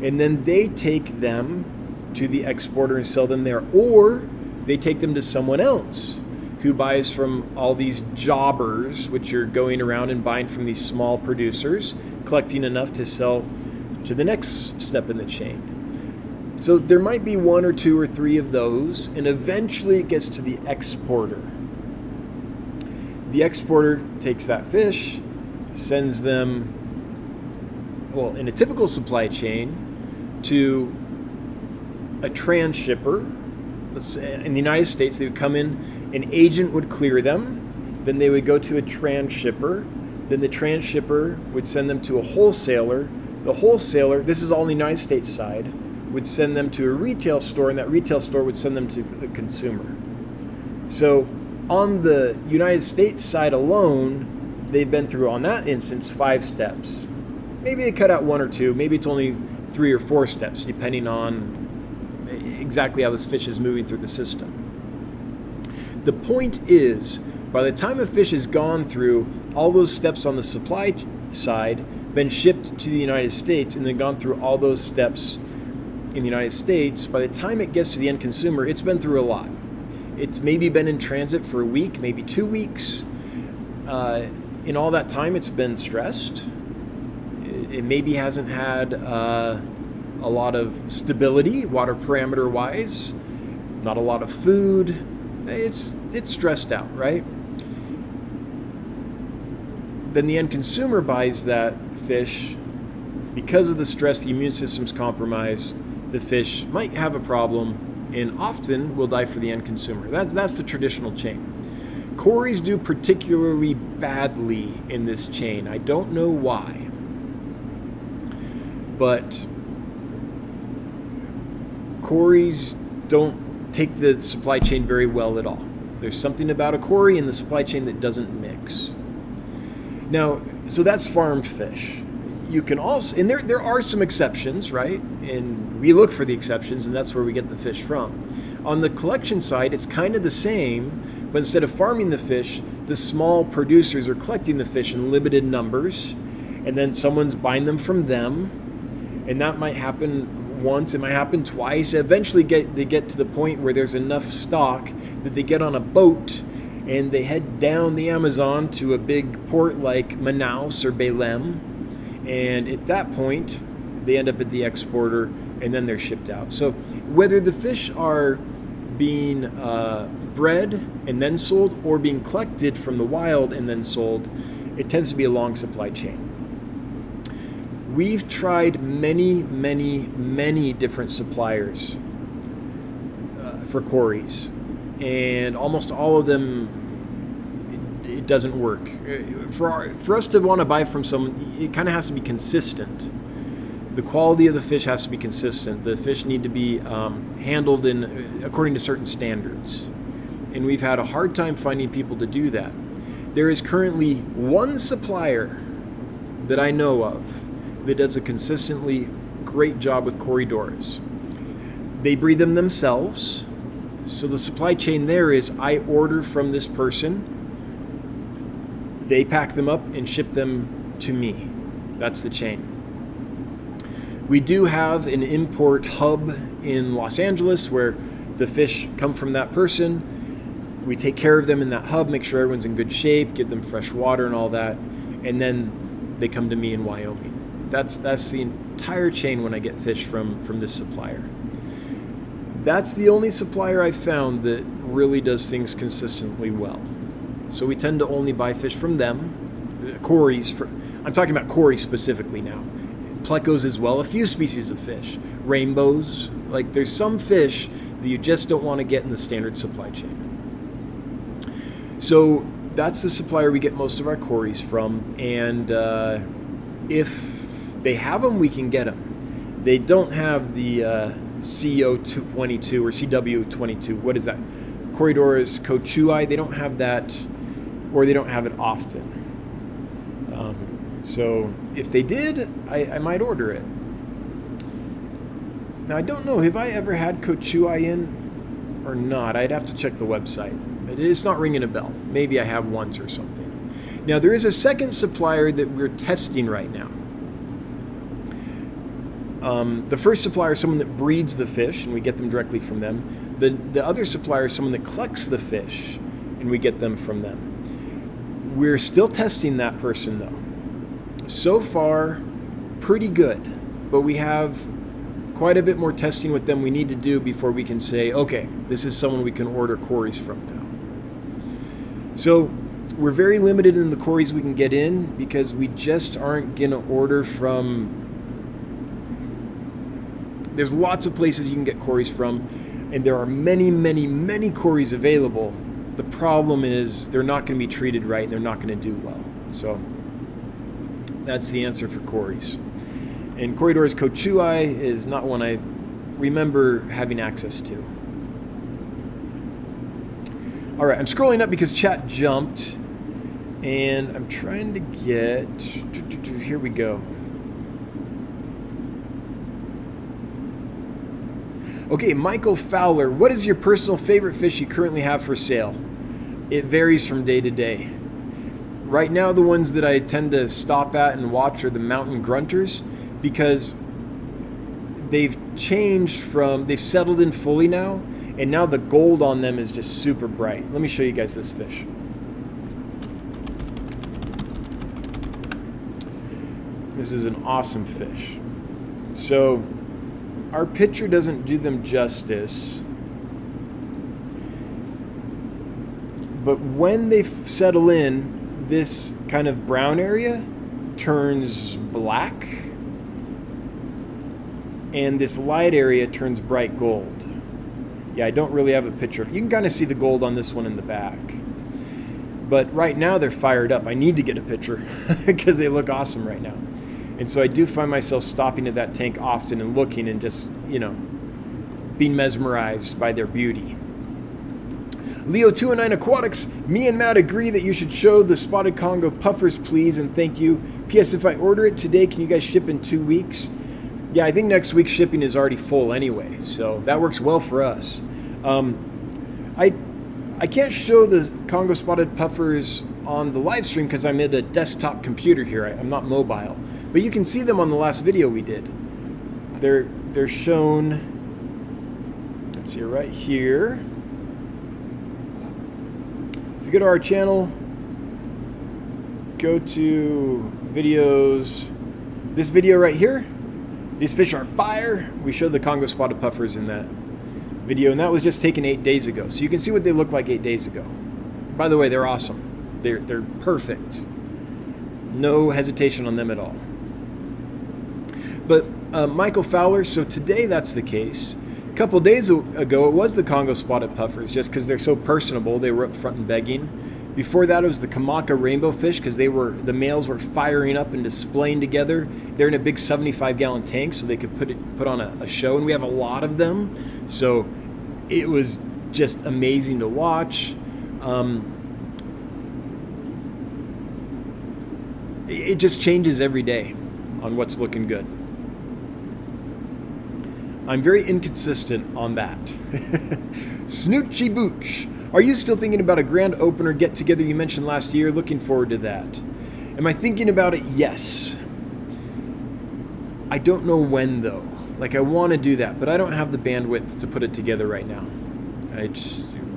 and then they take them to the exporter and sell them there, or they take them to someone else who buys from all these jobbers, which are going around and buying from these small producers, collecting enough to sell to the next step in the chain. So there might be 1 or 2 or 3 of those, and eventually it gets to the exporter. The exporter takes that fish, sends them, well, in a typical supply chain, to a transshipper. Let's say in the United States, they would come in, an agent would clear them, then they would go to a transshipper, then the transshipper would send them to a wholesaler. The wholesaler, this is all on the United States side, would send them to a retail store, and that retail store would send them to the consumer. So on the United States side alone, they've been through, on that instance, 5 steps. Maybe they cut out 1 or 2, maybe it's only 3 or 4 steps, depending on exactly how this fish is moving through the system. The point is, by the time a fish has gone through all those steps on the supply side, been shipped to the United States, and then gone through all those steps in the United States, by the time it gets to the end consumer, it's been through a lot. It's maybe been in transit for a week, maybe 2 weeks. In all that time, it's been stressed. It maybe hasn't had a lot of stability, water parameter wise, not a lot of food. It's stressed out, right? Then the end consumer buys that fish. Because of the stress, the immune system's compromised. The fish might have a problem, and often will die for the end consumer. That's the traditional chain. Cories do particularly badly in this chain. I don't know why, but cories don't take the supply chain very well at all. There's something about a cory in the supply chain that doesn't mix. Now, so that's farmed fish. You can also, and there are some exceptions, right? And we look for the exceptions, and that's where we get the fish from. On the collection side, it's kind of the same, but instead of farming the fish, the small producers are collecting the fish in limited numbers, and then someone's buying them from them, and that might happen once, it might happen twice. Eventually they get to the point where there's enough stock that they get on a boat and they head down the Amazon to a big port like Manaus or Belém. And at that point, they end up at the exporter, and then they're shipped out. So whether the fish are being bred and then sold, or being collected from the wild and then sold, it tends to be a long supply chain. We've tried many, many, many different suppliers for cories. and almost all of them, it doesn't work. For us to want to buy from someone, it kind of has to be consistent. The quality of the fish has to be consistent. The fish need to be handled according to certain standards. And we've had a hard time finding people to do that. There is currently one supplier that I know of that does a consistently great job with corridors. They breed them themselves. So the supply chain there is, I order from this person, they pack them up and ship them to me. That's the chain. We do have an import hub in Los Angeles where the fish come from that person. We take care of them in that hub, make sure everyone's in good shape, give them fresh water and all that, and then they come to me in Wyoming. That's the entire chain when I get fish from this supplier. That's the only supplier I've found that really does things consistently well. So we tend to only buy fish from them. Cories, I'm talking about cories specifically now. Plecos as well, a few species of fish. Rainbows, like there's some fish that you just don't want to get in the standard supply chain. So that's the supplier we get most of our cories from, and if they have them, we can get them. They don't have the CO22 or CW22. What is that? Corridors Co-op. They don't have that, or they don't have it often. So if they did, I might order it. Now I don't know, have I ever had Co-op in or not? I'd have to check the website. It's not ringing a bell. Maybe I have once or something. Now there is a second supplier that we're testing right now. The first supplier is someone that breeds the fish, and we get them directly from them. The other supplier is someone that collects the fish, and we get them from them. We're still testing that person though. So far, pretty good, but we have quite a bit more testing with them we need to do before we can say, okay, this is someone we can order cories from now. So we're very limited in the cories we can get in because we just aren't going to order from... There's lots of places you can get cories from, and there are many, many, many cories available. The problem is they're not going to be treated right and they're not going to do well. So that's the answer for cories. And Corridors Co-op is not one I remember having access to. All right, I'm scrolling up because chat jumped, and I'm trying to get... Here we go. Okay, Michael Fowler, what is your personal favorite fish you currently have for sale? It varies from day to day. Right now, the ones that I tend to stop at and watch are the mountain grunters, because they've settled in fully now, and now the gold on them is just super bright. Let me show you guys this fish. This is an awesome fish. So our picture doesn't do them justice, but when they settle in, this kind of brown area turns black, and this light area turns bright gold. Yeah, I don't really have a picture. You can kind of see the gold on this one in the back. But right now they're fired up. I need to get a picture because they look awesome right now. And so I do find myself stopping at that tank often and looking and just, being mesmerized by their beauty. Leo209 Aquatics, me and Matt agree that you should show the spotted Congo puffers, please, and thank you. P.S. If I order it today, can you guys ship in 2 weeks? Yeah, I think next week's shipping is already full anyway, so that works well for us. I can't show the Congo spotted puffers on the live stream because I'm at a desktop computer here. I'm not mobile, but you can see them on the last video we did. They're shown. Let's see, right here. If you go to our channel, go to videos. This video right here. These fish are fire. We showed the Congo spotted puffers in that video, and that was just taken 8 days ago. So you can see what they look like 8 days ago. By the way, they're awesome. They're perfect. No hesitation on them at all. But Michael Fowler, so today that's the case. A couple days ago, it was the Congo spotted puffers, just because they're so personable. They were up front and begging. Before that, it was the Kamaka rainbow fish, because the males were firing up and displaying together. They're in a big 75-gallon tank, so they could put on a show, and we have a lot of them. So it was just amazing to watch. It just changes every day on what's looking good. I'm very inconsistent on that. Snoochie Booch. Are you still thinking about a grand opener get-together you mentioned last year? Looking forward to that. Am I thinking about it? Yes. I don't know when, though. Like, I want to do that, but I don't have the bandwidth to put it together right now.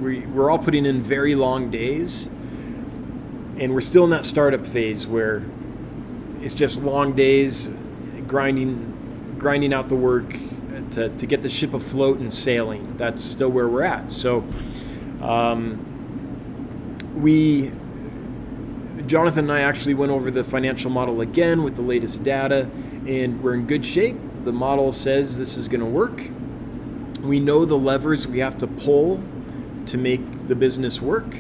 We're all putting in very long days, and we're still in that startup phase where it's just long days, grinding out the work to get the ship afloat and sailing. That's still where we're at. So Jonathan and I actually went over the financial model again with the latest data, and we're in good shape. The model says this is going to work. We know the levers we have to pull to make the business work.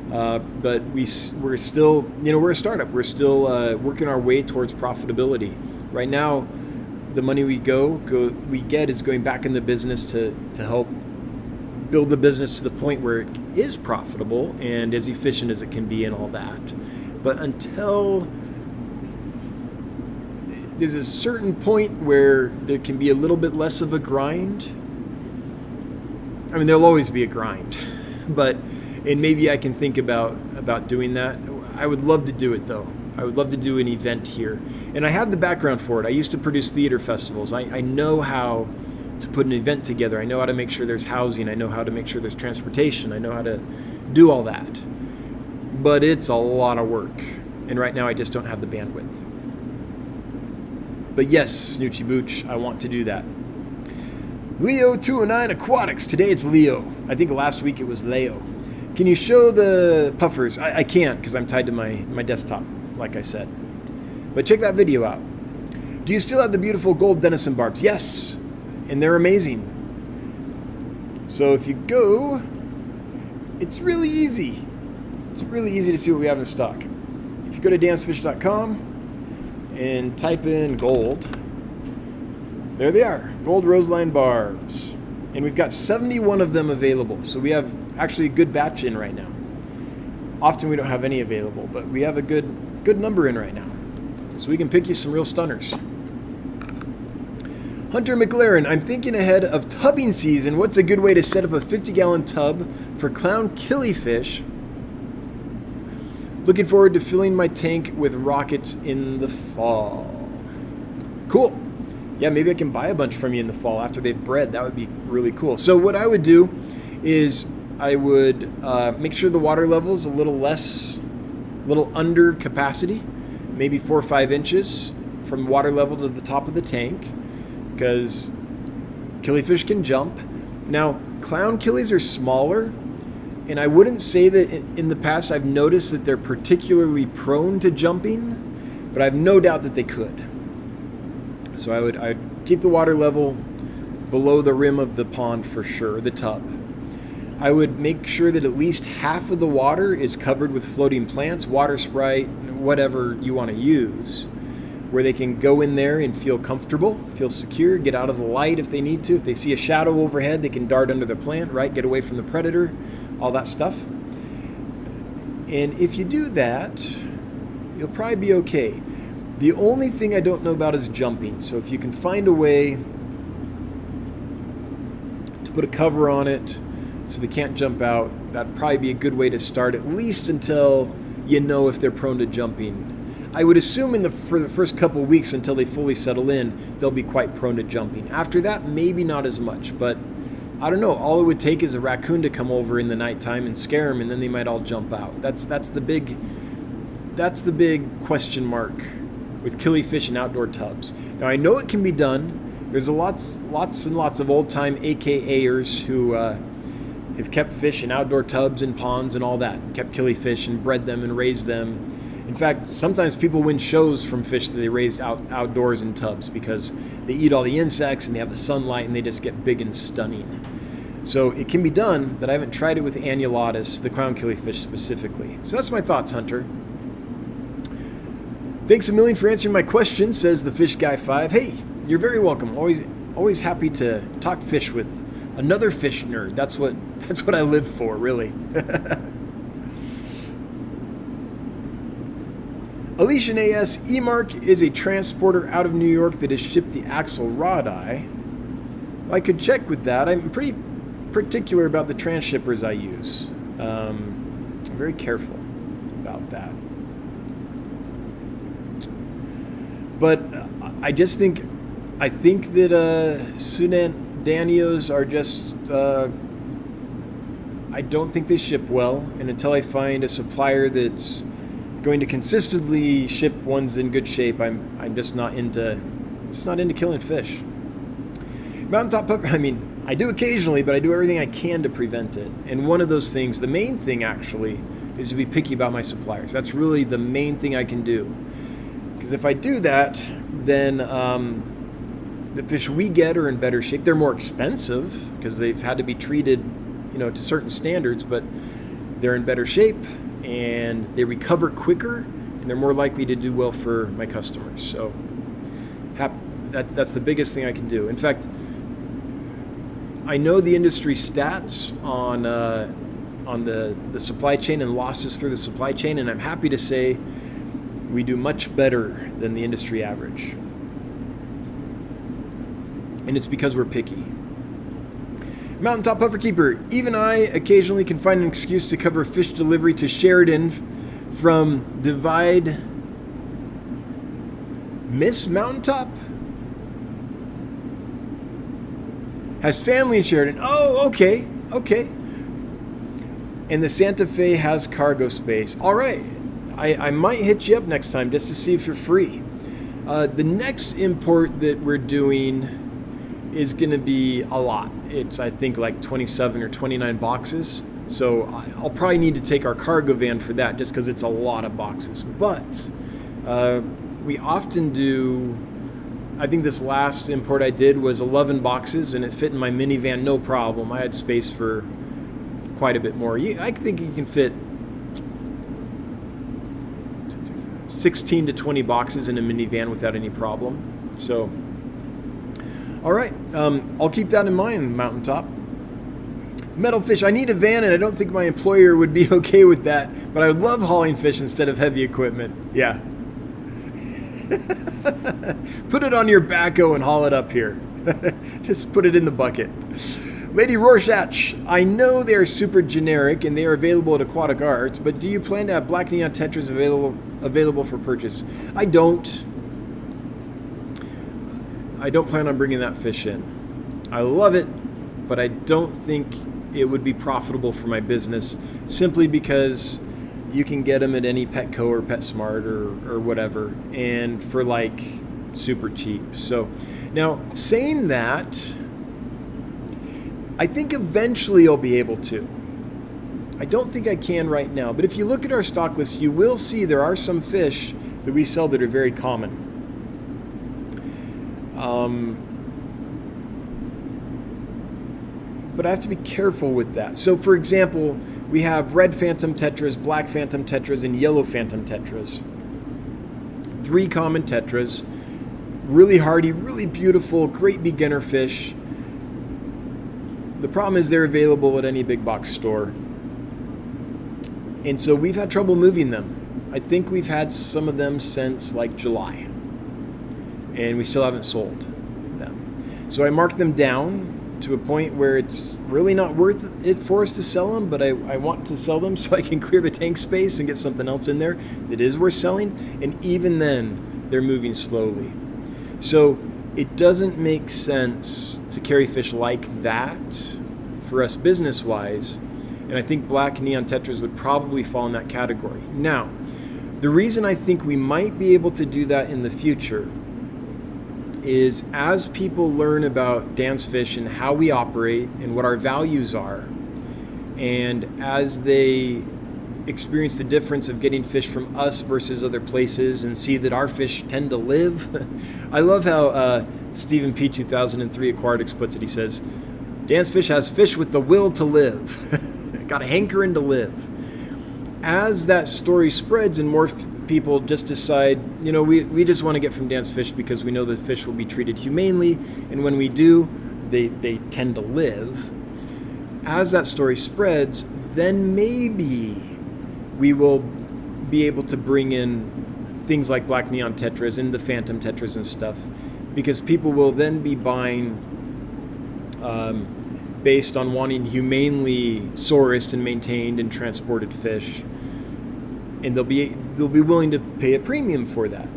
But we're still, we're a startup. We're still working our way towards profitability. Right now, the money we get is going back in the business to help build the business to the point where it is profitable and as efficient as it can be and all that. But until there's a certain point where there can be a little bit less of a grind. I mean, there'll always be a grind, and maybe I can think about doing that. I would love to do it, though. I would love to do an event here. And I have the background for it. I used to produce theater festivals. I know how to put an event together. I know how to make sure there's housing. I know how to make sure there's transportation. I know how to do all that. But it's a lot of work. And right now I just don't have the bandwidth. But yes, Snoochie Booch, I want to do that. Leo209 Aquatics. Today it's Leo. I think last week it was Leo. Can you show the puffers? I can't because I'm tied to my desktop, like I said. But check that video out. Do you still have the beautiful gold denison barbs? Yes, and they're amazing. So if you go, it's really easy. It's really easy to see what we have in stock. If you go to damsfish.com and type in gold, there they are, gold roseline barbs. And we've got 71 of them available. So we have actually a good batch in right now. Often we don't have any available, but we have a good number in right now. So we can pick you some real stunners. Hunter McLaren, I'm thinking ahead of tubbing season. What's a good way to set up a 50-gallon tub for clown killifish? Looking forward to filling my tank with rockets in the fall. Cool. Yeah, maybe I can buy a bunch from you in the fall after they've bred. That would be really cool. So what I would do is I would make sure the water level's a little under capacity, maybe 4 or 5 inches from water level to the top of the tank, because killifish can jump. Now, clown killies are smaller, and I wouldn't say that in the past I've noticed that they're particularly prone to jumping, but I have no doubt that they could. So I'd keep the water level below the rim of the pond for sure, the tub. I would make sure that at least half of the water is covered with floating plants, water sprite, whatever you want to use, where they can go in there and feel comfortable, feel secure, get out of the light if they need to. If they see a shadow overhead, they can dart under the plant, right? Get away from the predator, all that stuff. And if you do that, you'll probably be okay. The only thing I don't know about is jumping. So if you can find a way to put a cover on it so they can't jump out, that'd probably be a good way to start, at least until you know if they're prone to jumping. I would assume for the first couple weeks until they fully settle in, they'll be quite prone to jumping. After that, maybe not as much, but I don't know. All it would take is a raccoon to come over in the nighttime and scare them, and then they might all jump out. That's the big question mark with killifish and outdoor tubs. Now I know it can be done. There's lots and lots of old-time AKAers who have kept fish in outdoor tubs and ponds and all that, kept killifish and bred them and raised them In fact, sometimes people win shows from fish that they raised outdoors in tubs because they eat all the insects and they have the sunlight and they just get big and stunning. So it can be done, but I haven't tried it with annulatus, the clown killifish specifically. So that's my thoughts, Hunter. Thanks a million for answering my question, says the Fish Guy 5. Hey, you're very welcome. Always happy to talk fish with another fish nerd. That's what I live for, really. Alicia A.S. E-Mark is a transporter out of New York that has shipped the Axel rod eye. I could check with that. I'm pretty particular about the transshippers I use. I'm very careful about that. But I think that Sudanios are just, I don't think they ship well. And until I find a supplier that's going to consistently ship ones in good shape, I'm just not into killing fish. Mountaintop puffer, I do occasionally, but I do everything I can to prevent it. And one of those things, the main thing actually, is to be picky about my suppliers. That's really the main thing I can do. Because if I do that, then the fish we get are in better shape. They're more expensive because they've had to be treated, to certain standards, but they're in better shape and they recover quicker and they're more likely to do well for my customers. So that's the biggest thing I can do. In fact, I know the industry stats on the supply chain and losses through the supply chain, and I'm happy to say we do much better than the industry average. And it's because we're picky. Mountaintop Puffer Keeper, even I occasionally can find an excuse to cover fish delivery to Sheridan from Divide. Miss Mountaintop? Has family in Sheridan. Oh, okay. And the Santa Fe has cargo space. All right. I might hit you up next time just to see if you're free. The next import that we're doing is going to be a lot. It's, I think, like 27 or 29 boxes. So I'll probably need to take our cargo van for that just because it's a lot of boxes. But we often do, I think this last import I did was 11 boxes and it fit in my minivan no problem. I had space for quite a bit more. I think you can fit 16 to 20 boxes in a minivan without any problem. So, all right, I'll keep that in mind, Mountaintop. Metalfish, I need a van and I don't think my employer would be okay with that, but I would love hauling fish instead of heavy equipment. Yeah. Put it on your backhoe and haul it up here. Just put it in the bucket. Lady Rorschach, I know they are super generic and they are available at Aquatic Arts, but do you plan to have black neon tetras available for purchase? I don't plan on bringing that fish in. I love it, but I don't think it would be profitable for my business simply because you can get them at any Petco or PetSmart or whatever, and for like super cheap. So now, saying that, I think eventually I'll be able to. I don't think I can right now, but if you look at our stock list, you will see there are some fish that we sell that are very common. But I have to be careful with that. So for example, we have red phantom tetras, black phantom tetras, and yellow phantom tetras. 3 common tetras, really hardy, really beautiful, great beginner fish. The problem is they're available at any big box store. And so we've had trouble moving them. I think we've had some of them since like July. And we still haven't sold them. So I marked them down to a point where it's really not worth it for us to sell them, but I want to sell them so I can clear the tank space and get something else in there that is worth selling. And even then, they're moving slowly. So it doesn't make sense to carry fish like that for us business-wise. And I think black neon tetras would probably fall in that category. Now, the reason I think we might be able to do that in the future is as people learn about dance fish and how we operate and what our values are, and as they experience the difference of getting fish from us versus other places and see that our fish tend to live. I love how Stephen P. 2003 Aquatics puts it. He says, Dan's Fish has fish with the will to live. Got a hankering to live. As that story spreads and more people just decide, we just want to get from Dan's Fish because we know the fish will be treated humanely, and when we do, they tend to live. As that story spreads, then maybe we will be able to bring in things like black neon tetras and the phantom tetras and stuff, because people will then be buying based on wanting humanely sourced and maintained and transported fish, and they'll be willing to pay a premium for that.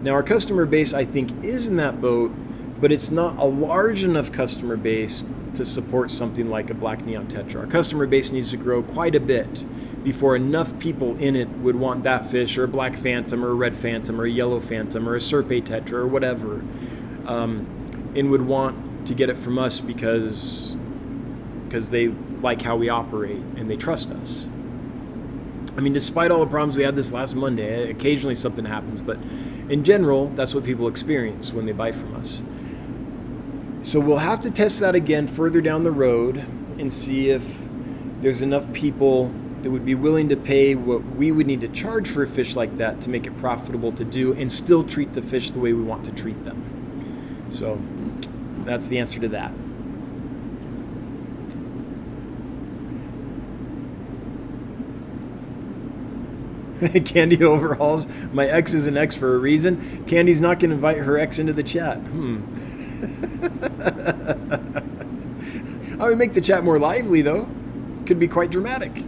Now, our customer base, I think, is in that boat, but it's not a large enough customer base to support something like a black neon tetra. Our customer base needs to grow quite a bit before enough people in it would want that fish, or a black phantom, or a red phantom, or a yellow phantom, or a serpe tetra, or whatever, and would want to get it from us because they like how we operate and they trust us. I mean, despite all the problems we had this last Monday, occasionally something happens, but in general, that's what people experience when they buy from us. So we'll have to test that again further down the road and see if there's enough people that would be willing to pay what we would need to charge for a fish like that to make it profitable to do and still treat the fish the way we want to treat them. So that's the answer to that. Candy overhauls. My ex is an ex for a reason. Candy's not going to invite her ex into the chat. I would make the chat more lively, though. Could be quite dramatic.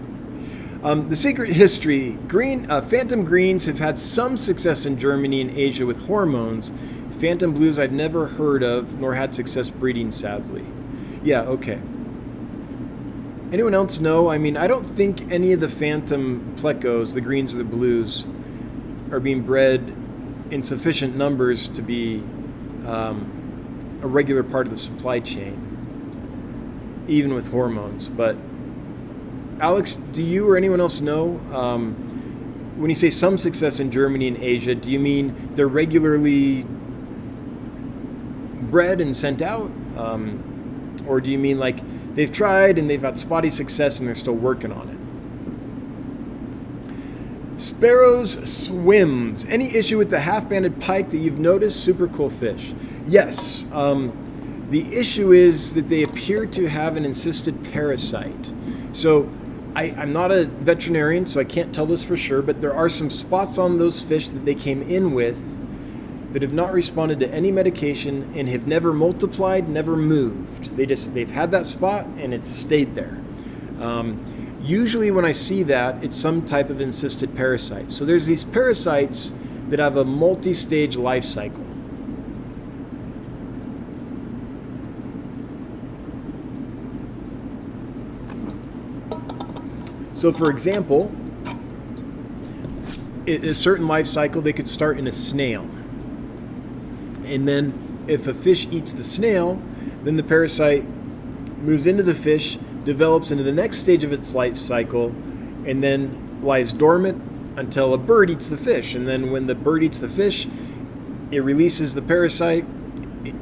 The secret history. Phantom greens have had some success in Germany and Asia with hormones. Phantom blues I've never heard of, nor had success breeding, sadly. Yeah, okay. Anyone else know? I mean, I don't think any of the phantom plecos, the greens or the blues, are being bred in sufficient numbers to be a regular part of the supply chain, even with hormones. But Alex, do you or anyone else know, when you say some success in Germany and Asia, do you mean they're regularly bred and sent out? Or do you mean like they've tried and they've had spotty success and they're still working on it? Sparrows swims. Any issue with the half-banded pike that you've noticed? Super cool fish. Yes. The issue is that they appear to have an encysted parasite. So I'm not a veterinarian, so I can't tell this for sure, but there are some spots on those fish that they came in with that have not responded to any medication and have never multiplied, never moved. They've had that spot and it's stayed there. Usually when I see that, it's some type of encysted parasite. So there's these parasites that have a multi-stage life cycle. So for example, in a certain life cycle, they could start in a snail. And then if a fish eats the snail, then the parasite moves into the fish, develops into the next stage of its life cycle, and then lies dormant until a bird eats the fish. And then when the bird eats the fish, it releases the parasite,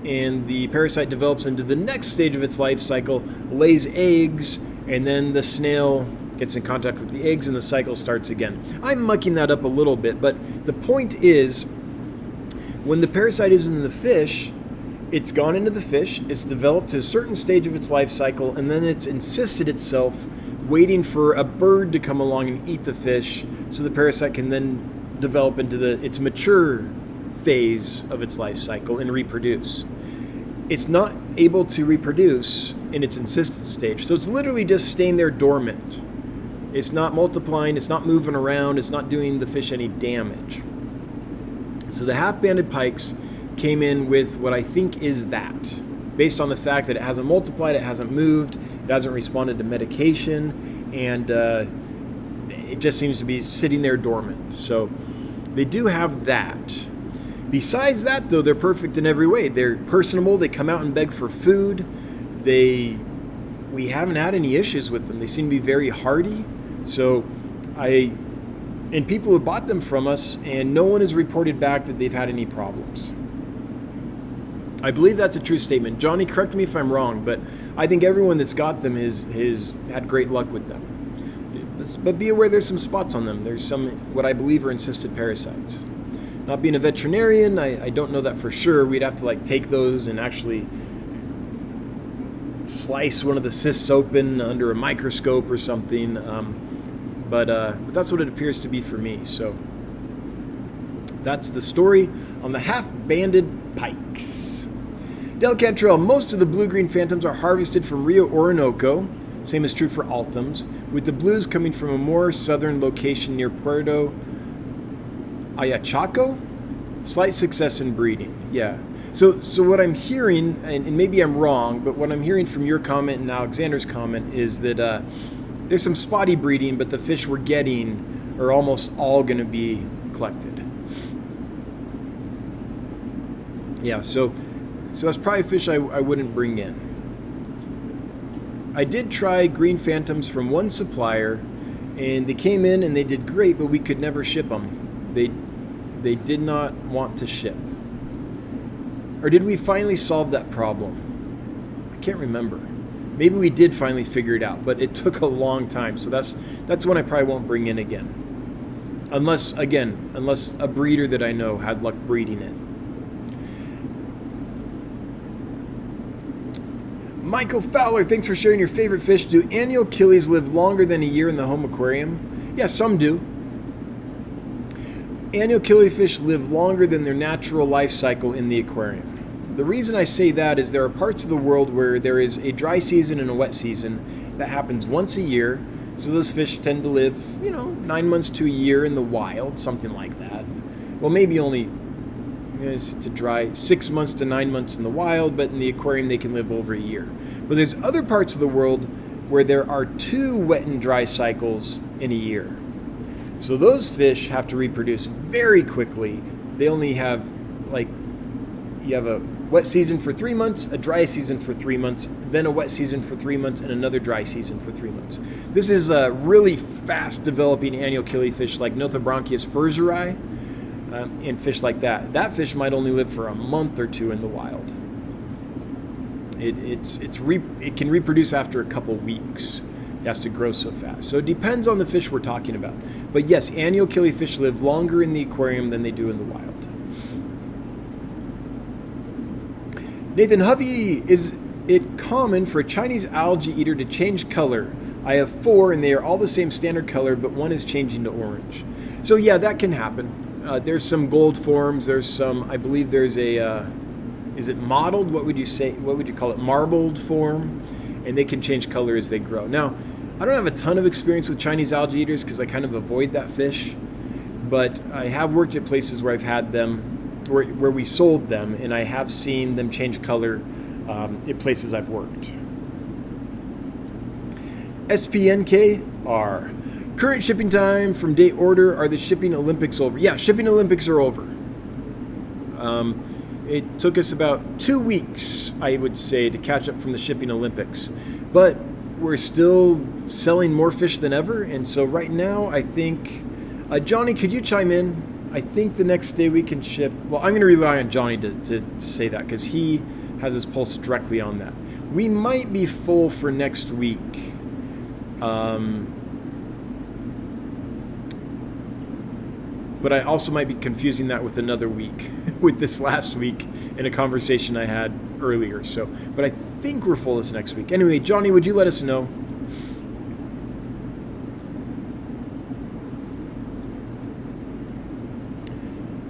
and the parasite develops into the next stage of its life cycle, lays eggs, and then the snail gets in contact with the eggs and the cycle starts again. I'm mucking that up a little bit, but the point is, when the parasite is in the fish, it's gone into the fish, it's developed to a certain stage of its life cycle, and then it's encysted itself, waiting for a bird to come along and eat the fish, so the parasite can then develop into its mature phase of its life cycle and reproduce. It's not able to reproduce in its encysted stage, so it's literally just staying there dormant. It's not multiplying, it's not moving around, it's not doing the fish any damage. So the half-banded pikes came in with what I think is that, based on the fact that it hasn't multiplied, it hasn't moved, it hasn't responded to medication, and it just seems to be sitting there dormant. So they do have that. Besides that, though, they're perfect in every way. They're personable, they come out and beg for food, we haven't had any issues with them. They seem to be very hardy. So and people have bought them from us, and no one has reported back that they've had any problems. I believe that's a true statement. Johnny, correct me if I'm wrong, but I think everyone that's got them has had great luck with them. But be aware there's some spots on them. There's some, what I believe are encysted parasites. Not being a veterinarian, I don't know that for sure. We'd have to like take those and actually slice one of the cysts open under a microscope or something. But that's what it appears to be for me. So that's the story on the half-banded pikes. Del Cantrell, most of the blue-green phantoms are harvested from Rio Orinoco. Same is true for Altums, with the blues coming from a more southern location near Puerto Ayachaco. Slight success in breeding. Yeah. So what I'm hearing, and maybe I'm wrong, but what I'm hearing from your comment and Alexander's comment is that there's some spotty breeding, but the fish we're getting are almost all going to be collected. Yeah, so that's probably a fish I wouldn't bring in. I did try green phantoms from one supplier, and they came in and they did great, but we could never ship them. They did not want to ship. Or did we finally solve that problem? I can't remember. Maybe we did finally figure it out, but it took a long time. So that's one I probably won't bring in again. Unless a breeder that I know had luck breeding it. Michael Fowler, thanks for sharing your favorite fish. Do annual killies live longer than a year in the home aquarium? Yeah, some do. Annual killifish live longer than their natural life cycle in the aquarium. The reason I say that is there are parts of the world where there is a dry season and a wet season that happens once a year. So those fish tend to live, 9 months to a year in the wild, something like that. Well, maybe only to dry 6 months to 9 months in the wild, but in the aquarium they can live over a year. But there's other parts of the world where there are 2 wet and dry cycles in a year. So those fish have to reproduce very quickly. They only have, you have a wet season for 3 months, a dry season for 3 months, then a wet season for 3 months, and another dry season for 3 months. This is a really fast developing annual killifish like Nothobranchius furzeri, and fish like that. That fish might only live for a month or 2 in the wild. It can reproduce after a couple weeks. It has to grow so fast. So it depends on the fish we're talking about. But yes, annual killifish live longer in the aquarium than they do in the wild. Nathan Hovey, is it common for a Chinese algae eater to change color? I have 4 and they are all the same standard color, but one is changing to orange. So yeah, that can happen. There's some gold forms. There's some, I believe there's a, is it mottled? What would you call it? Marbled form. And they can change color as they grow. Now, I don't have a ton of experience with Chinese algae eaters because I kind of avoid that fish. But I have worked at places where I've had them, where we sold them, and I have seen them change color at places I've worked. SPNKR. Current shipping time from date order. Are the shipping Olympics over? Yeah, shipping Olympics are over. It took us about 2 weeks, I would say, to catch up from the shipping Olympics. But we're still selling more fish than ever. And so right now, I think... Johnny, could you chime in? I think the next day we can ship... Well, I'm going to rely on Johnny to say that because he has his pulse directly on that. We might be full for next week. But I also might be confusing that with another week, with this last week in a conversation I had earlier. But I think we're full this next week. Anyway, Johnny, would you let us know?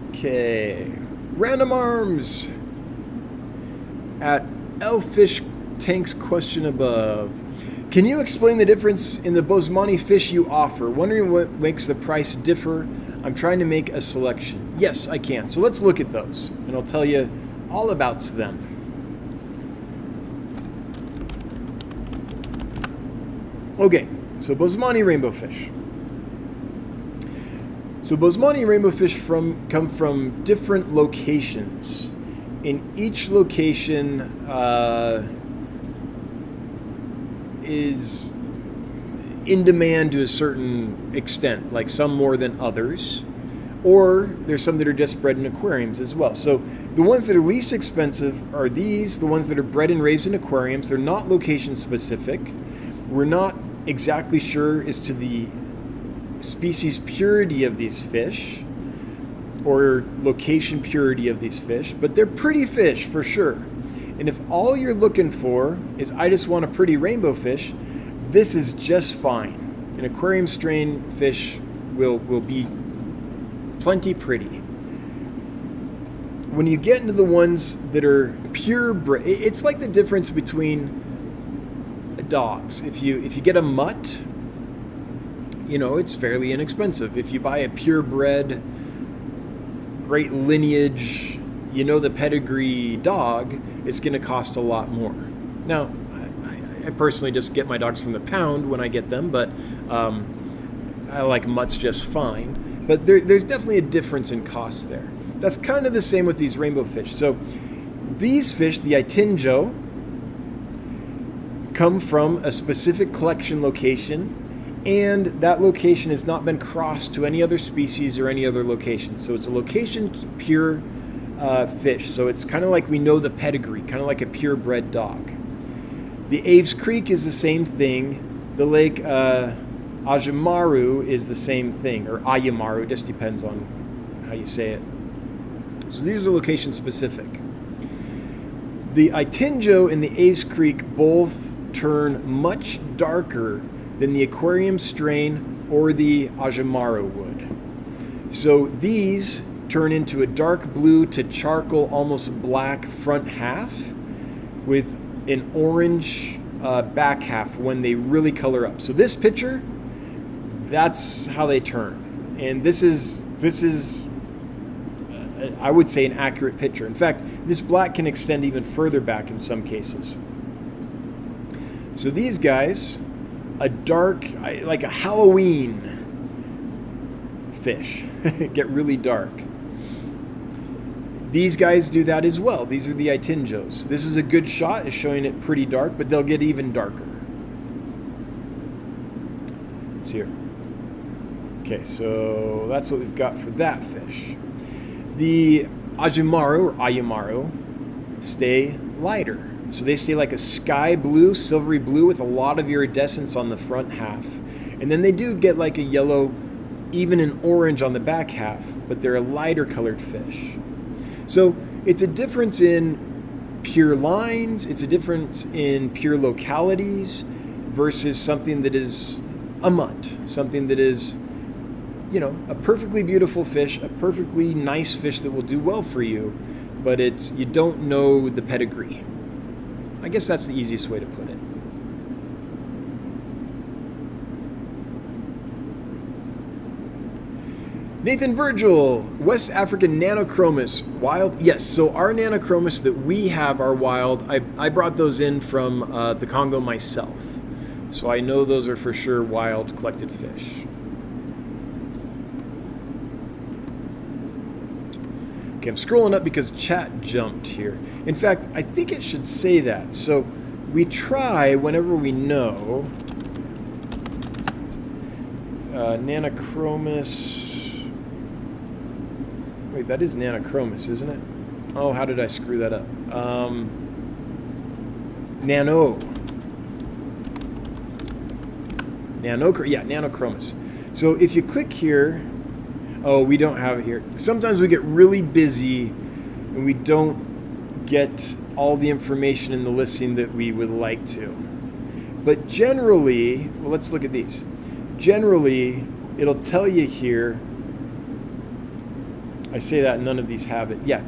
Okay. Random Arms at Elfish Tank's question above. Can you explain the difference in the Bosemani fish you offer? Wondering what makes the price differ. I'm trying to make a selection. Yes, I can. So let's look at those, and I'll tell you all about them. Okay, so Bosemani rainbow fish. So Bosemani rainbow fish come from different locations. In each location in demand to a certain extent, like some more than others. Or there's some that are just bred in aquariums as well. So the ones that are least expensive are these, the ones that are bred and raised in aquariums. They're not location specific. We're not exactly sure as to the species purity of these fish or location purity of these fish, but they're pretty fish for sure. And if all you're looking for is, I just want a pretty rainbow fish, this is just fine. An aquarium strain fish will be plenty pretty. When you get into the ones that are purebred, it's like the difference between dogs. If you get a mutt, it's fairly inexpensive. If you buy a purebred, great lineage, the pedigree dog, it's going to cost a lot more. Now, I personally just get my dogs from the pound when I get them, but I like mutts just fine. But there's definitely a difference in cost there. That's kind of the same with these rainbow fish. So these fish, the Itinjo, come from a specific collection location, and that location has not been crossed to any other species or any other location. So it's a location pure fish. So it's kind of like we know the pedigree, kind of like a purebred dog. The Aves Creek is the same thing. The Lake Ajimaru is the same thing, or Ayamaru, just depends on how you say it. So these are location specific. The Itinjo and the Aves Creek both turn much darker than the aquarium strain or the Ajimaru would. So these turn into a dark blue to charcoal, almost black front half with an orange back half when they really color up. So this picture, that's how they turn. And this is I would say an accurate picture. In fact, this black can extend even further back in some cases. So these guys, a dark, like a Halloween fish, get really dark. These guys do that as well. These are the Itinjos. This is a good shot, it's showing it pretty dark, but they'll get even darker. It's here. Okay, so that's what we've got for that fish. The Ajimaru or Ayamaru stay lighter. So they stay like a sky blue, silvery blue with a lot of iridescence on the front half. And then they do get like a yellow, even an orange on the back half, but they're a lighter colored fish. So it's a difference in pure lines, it's a difference in pure localities versus something that is a mutt, something that is, a perfectly beautiful fish, a perfectly nice fish that will do well for you, but you don't know the pedigree. I guess that's the easiest way to put it. Nathan Virgil, West African Nanochromis, wild. Yes, so our Nanochromis that we have are wild. I brought those in from the Congo myself. So I know those are for sure wild collected fish. Okay, I'm scrolling up because chat jumped here. In fact, I think it should say that. So we try whenever we know. Nanochromis. Wait, that is Nanochromis, isn't it? Oh, how did I screw that up? Nanochromis. So if you click here, oh, we don't have it here. Sometimes we get really busy and we don't get all the information in the listing that we would like to. But generally, well, let's look at these. Generally, it'll tell you here, I say that none of these have it. Yeah,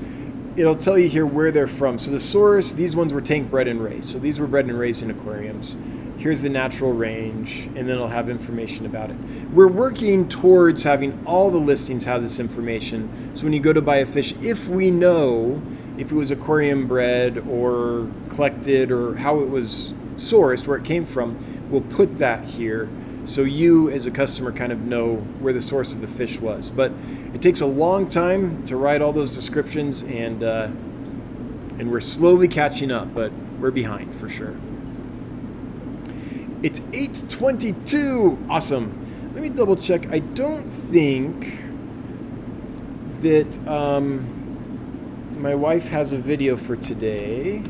it'll tell you here where they're from. So the source, these ones were tank bred and raised. So these were bred and raised in aquariums. Here's the natural range, and then it'll have information about it. We're working towards having all the listings have this information. So when you go to buy a fish, if we know if it was aquarium bred or collected or how it was sourced, where it came from, we'll put that here. So you as a customer kind of know where the source of the fish was. But it takes a long time to write all those descriptions, and we're slowly catching up, but we're behind for sure. It's 8:22. Awesome. Let me double check. I don't think that my wife has a video for today.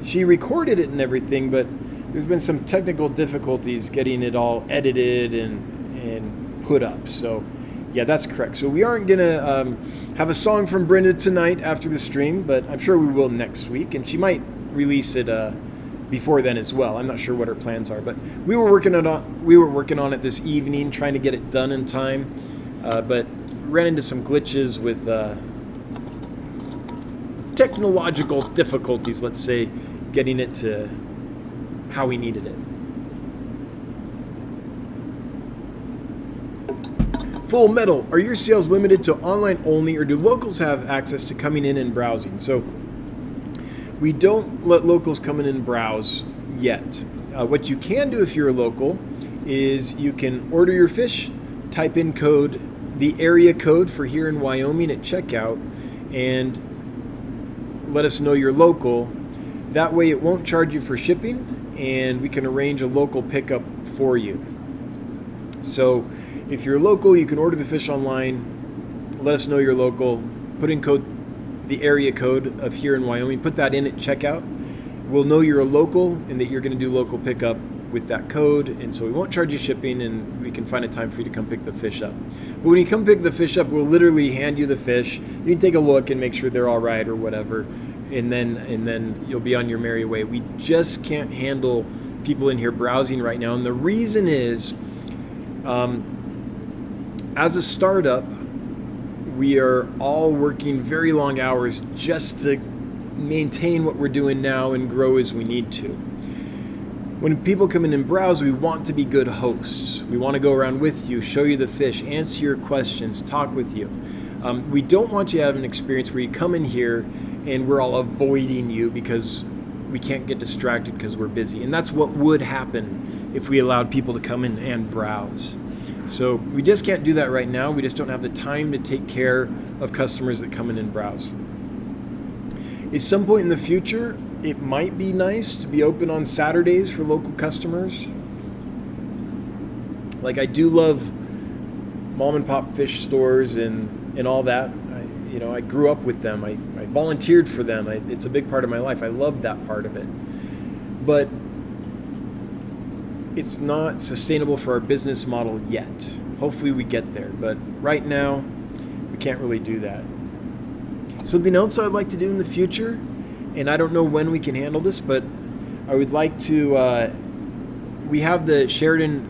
She recorded it and everything, but there's been some technical difficulties getting it all edited and put up. So yeah, that's correct. So we aren't gonna have a song from Brenda tonight after the stream, but I'm sure we will next week, and she might release it before then as well. I'm not sure what her plans are, but we were working on it this evening, trying to get it done in time, but ran into some glitches with technological difficulties, let's say, getting it to how we needed it. Full Metal, are your sales limited to online only, or do locals have access to coming in and browsing? So we don't let locals come in and browse yet. What you can do if you're a local is you can order your fish, type in the area code for here in Wyoming at checkout, and let us know you're local. That way it won't charge you for shipping, and we can arrange a local pickup for you. So if you're local, you can order the fish online, let us know you're local, put in the area code of here in Wyoming, put that in at checkout. We'll know you're a local and that you're going to do local pickup with that code, and so we won't charge you shipping, and we can find a time for you to come pick the fish up. But when you come pick the fish up, we'll literally hand you the fish. You can take a look and make sure they're all right or whatever, and then you'll be on your merry way. We just can't handle people in here browsing right now, and the reason is, as a startup, we are all working very long hours just to maintain what we're doing now and grow as we need to. When people come in and browse, we want to be good hosts. We want to go around with you, show you the fish, answer your questions, talk with you. We don't want you to have an experience where you come in here and we're all avoiding you because we can't get distracted because we're busy. And that's what would happen if we allowed people to come in and browse. So we just can't do that right now. We just don't have the time to take care of customers that come in and browse. At some point in the future, it might be nice to be open on Saturdays for local customers. Like, I do love mom and pop fish stores and all that. I grew up with them. I volunteered for them. It's a big part of my life. I love that part of it. But it's not sustainable for our business model yet. Hopefully we get there, but right now we can't really do that. Something else I'd like to do in the future, and I don't know when we can handle this, but I would like to, we have the Sheridan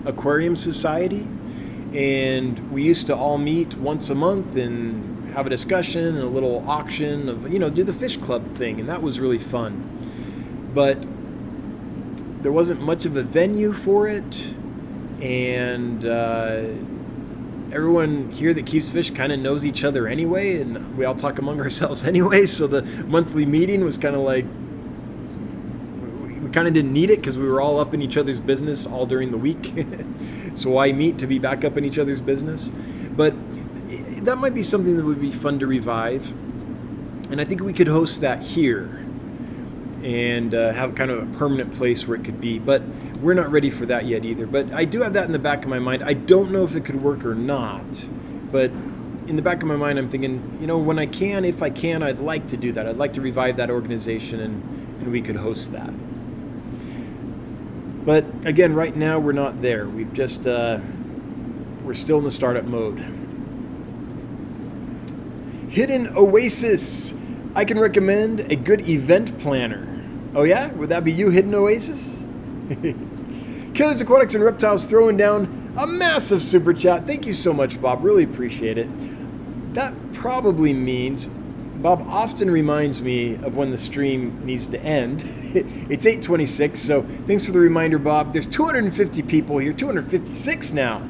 Aquarium Society, and we used to all meet once a month and have a discussion and a little auction of, do the fish club thing, and that was really fun. But there wasn't much of a venue for it, and everyone here that keeps fish kind of knows each other anyway, and we all talk among ourselves anyway, so the monthly meeting was kind of like, we kind of didn't need it because we were all up in each other's business all during the week. So why meet to be back up in each other's business? But that might be something that would be fun to revive, and I think we could host that here and have kind of a permanent place where it could be, but we're not ready for that yet either. But I do have that in the back of my mind. I don't know if it could work or not, but in the back of my mind I'm thinking, when I can, if I can, I'd like to do that. I'd like to revive that organization, and we could host that. But again, right now we're not there. We've just we're still in the startup mode. Hidden Oasis. I can recommend a good event planner. Oh yeah? Would that be you, Hidden Oasis? Killers Aquatics and Reptiles throwing down a massive super chat. Thank you so much, Bob. Really appreciate it. That probably means Bob often reminds me of when the stream needs to end. It's 8:26, so thanks for the reminder, Bob. There's 250 people here, 256 now.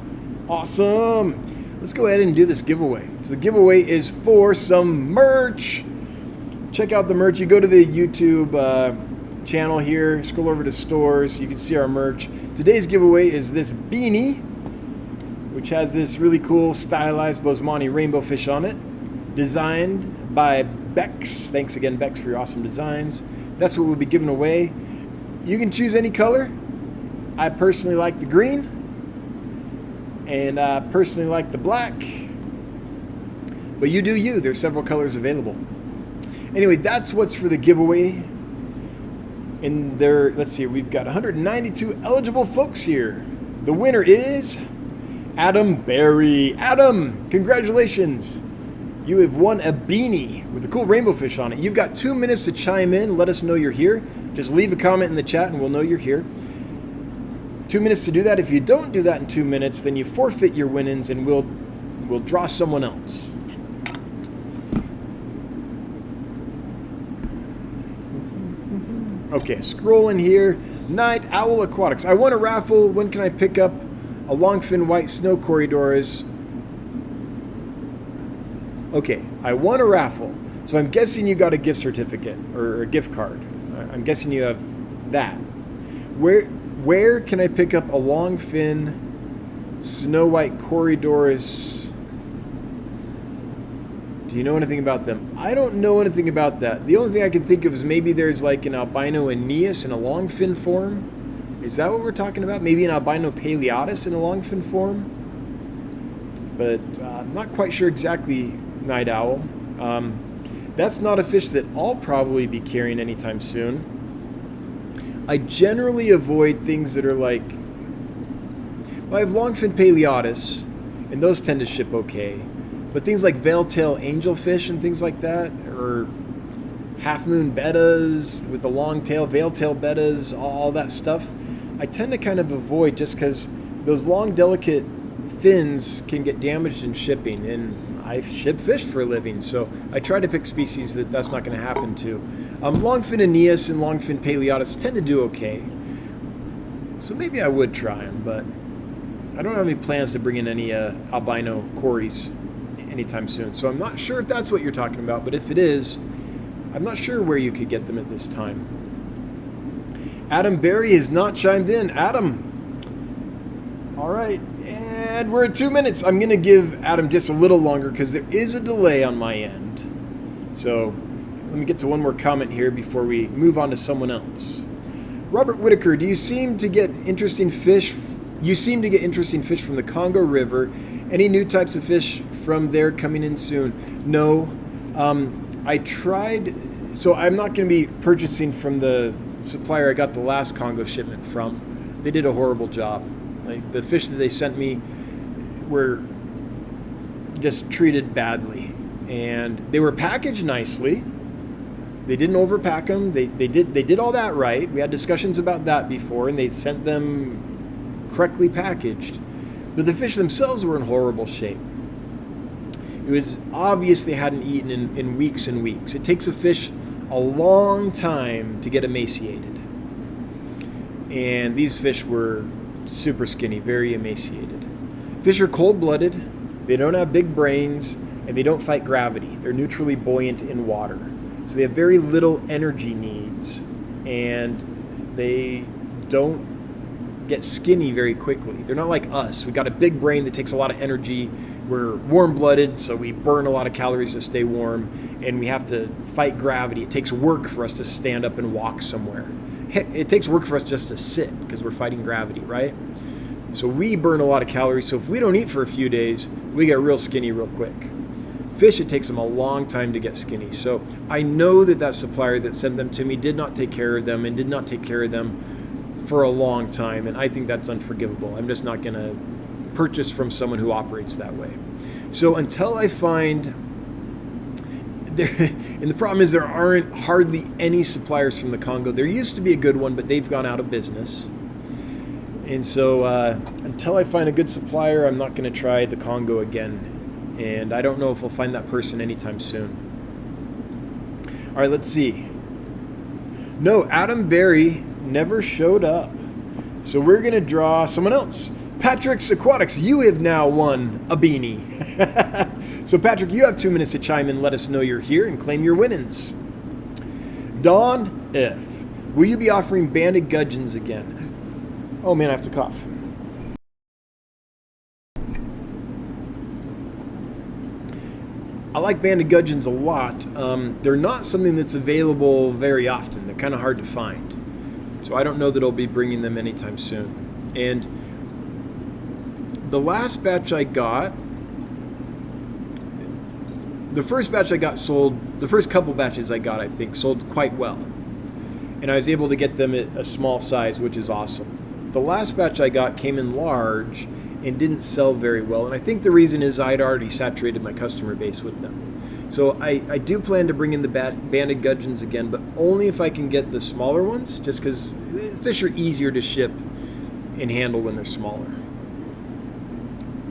Awesome. Let's go ahead and do this giveaway. So the giveaway is for some merch. Check out the merch. You go to the YouTube channel here, scroll over to stores, you can see our merch. Today's giveaway is this beanie, which has this really cool stylized Bosemani rainbow fish on it, designed by Bex. Thanks again, Bex, for your awesome designs. That's what we'll be giving away. You can choose any color. I personally like the green, and I personally like the black. But you do you. There's several colors available. Anyway, that's what's for the giveaway. And there, let's see, we've got 192 eligible folks here. The winner is Adam Berry. Adam, congratulations. You have won a beanie with a cool rainbow fish on it. You've got 2 minutes to chime in. Let us know you're here. Just leave a comment in the chat and we'll know you're here. 2 minutes to do that. If you don't do that in 2 minutes, then you forfeit your winnings and we'll draw someone else. Okay, scrolling here. Night Owl Aquatics. I won a raffle. When can I pick up a longfin white snow corridors? Okay, I won a raffle. So I'm guessing you got a gift certificate or a gift card. I'm guessing you have that. Where can I pick up a longfin snow white corridors? Do you know anything about them? I don't know anything about that. The only thing I can think of is maybe there's like an albino Aeneas in a longfin form. Is that what we're talking about? Maybe an albino Paleatus in a longfin form? But I'm not quite sure exactly, Night Owl. That's not a fish that I'll probably be carrying anytime soon. I generally avoid things that are like... Well, I have longfin Paleatus, and those tend to ship okay. But things like veil-tail angelfish and things like that, or half-moon bettas with a long tail, veil-tail bettas, all that stuff, I tend to kind of avoid just because those long, delicate fins can get damaged in shipping, and I ship fish for a living, so I try to pick species that's not going to happen to. Longfin Aeneas and longfin Paleatus tend to do okay, so maybe I would try them, but I don't have any plans to bring in any albino cories anytime soon, so I'm not sure if that's what you're talking about, but if it is, I'm not sure where you could get them at this time. Adam Berry has not chimed in. Adam! All right, and we're at 2 minutes. I'm going to give Adam just a little longer because there is a delay on my end. So let me get to one more comment here before we move on to someone else. Robert Whitaker, do you seem to get interesting fish? You seem to get interesting fish from the Congo River. Any new types of fish from there coming in soon? No. I tried, so I'm not going to be purchasing from the supplier I got the last Congo shipment from. They did a horrible job. Like, the fish that they sent me were just treated badly, and they were packaged nicely. They didn't overpack them. They did all that right. We had discussions about that before, and they sent them correctly packaged. But the fish themselves were in horrible shape. It was obvious they hadn't eaten in weeks and weeks. It takes a fish a long time to get emaciated. And these fish were super skinny, very emaciated. Fish are cold-blooded, they don't have big brains, and they don't fight gravity. They're neutrally buoyant in water. So they have very little energy needs, and they don't get skinny very quickly. They're not like us. We got a big brain that takes a lot of energy. We're warm-blooded, so we burn a lot of calories to stay warm, and we have to fight gravity. It takes work for us to stand up and walk somewhere. It takes work for us just to sit because we're fighting gravity, right? So we burn a lot of calories, so if we don't eat for a few days, we get real skinny real quick. Fish, it takes them a long time to get skinny. So I know that supplier that sent them to me did not take care of them and did not take care of them for a long time, and I think that's unforgivable. I'm just not going to purchase from someone who operates that way. So until I find... and the problem is there aren't hardly any suppliers from the Congo. There used to be a good one, but they've gone out of business. And so until I find a good supplier, I'm not going to try the Congo again. And I don't know if I'll find that person anytime soon. All right, let's see. No, Adam Berry never showed up. So we're going to draw someone else. Patrick's Aquatics, you have now won a beanie. So Patrick, you have 2 minutes to chime in, let us know you're here, and claim your winnings. Dawn F. Will you be offering banded gudgeons again? Oh man, I have to cough. I like banded gudgeons a lot. They're not something that's available very often. They're kind of hard to find. So I don't know that I'll be bringing them anytime soon. And the last batch I got, the first batch I got sold, the first couple batches I got, I think, sold quite well. And I was able to get them at a small size, which is awesome. The last batch I got came in large and didn't sell very well. And I think the reason is I'd already saturated my customer base with them. So I do plan to bring in the banded gudgeons again, but only if I can get the smaller ones, just because fish are easier to ship and handle when they're smaller.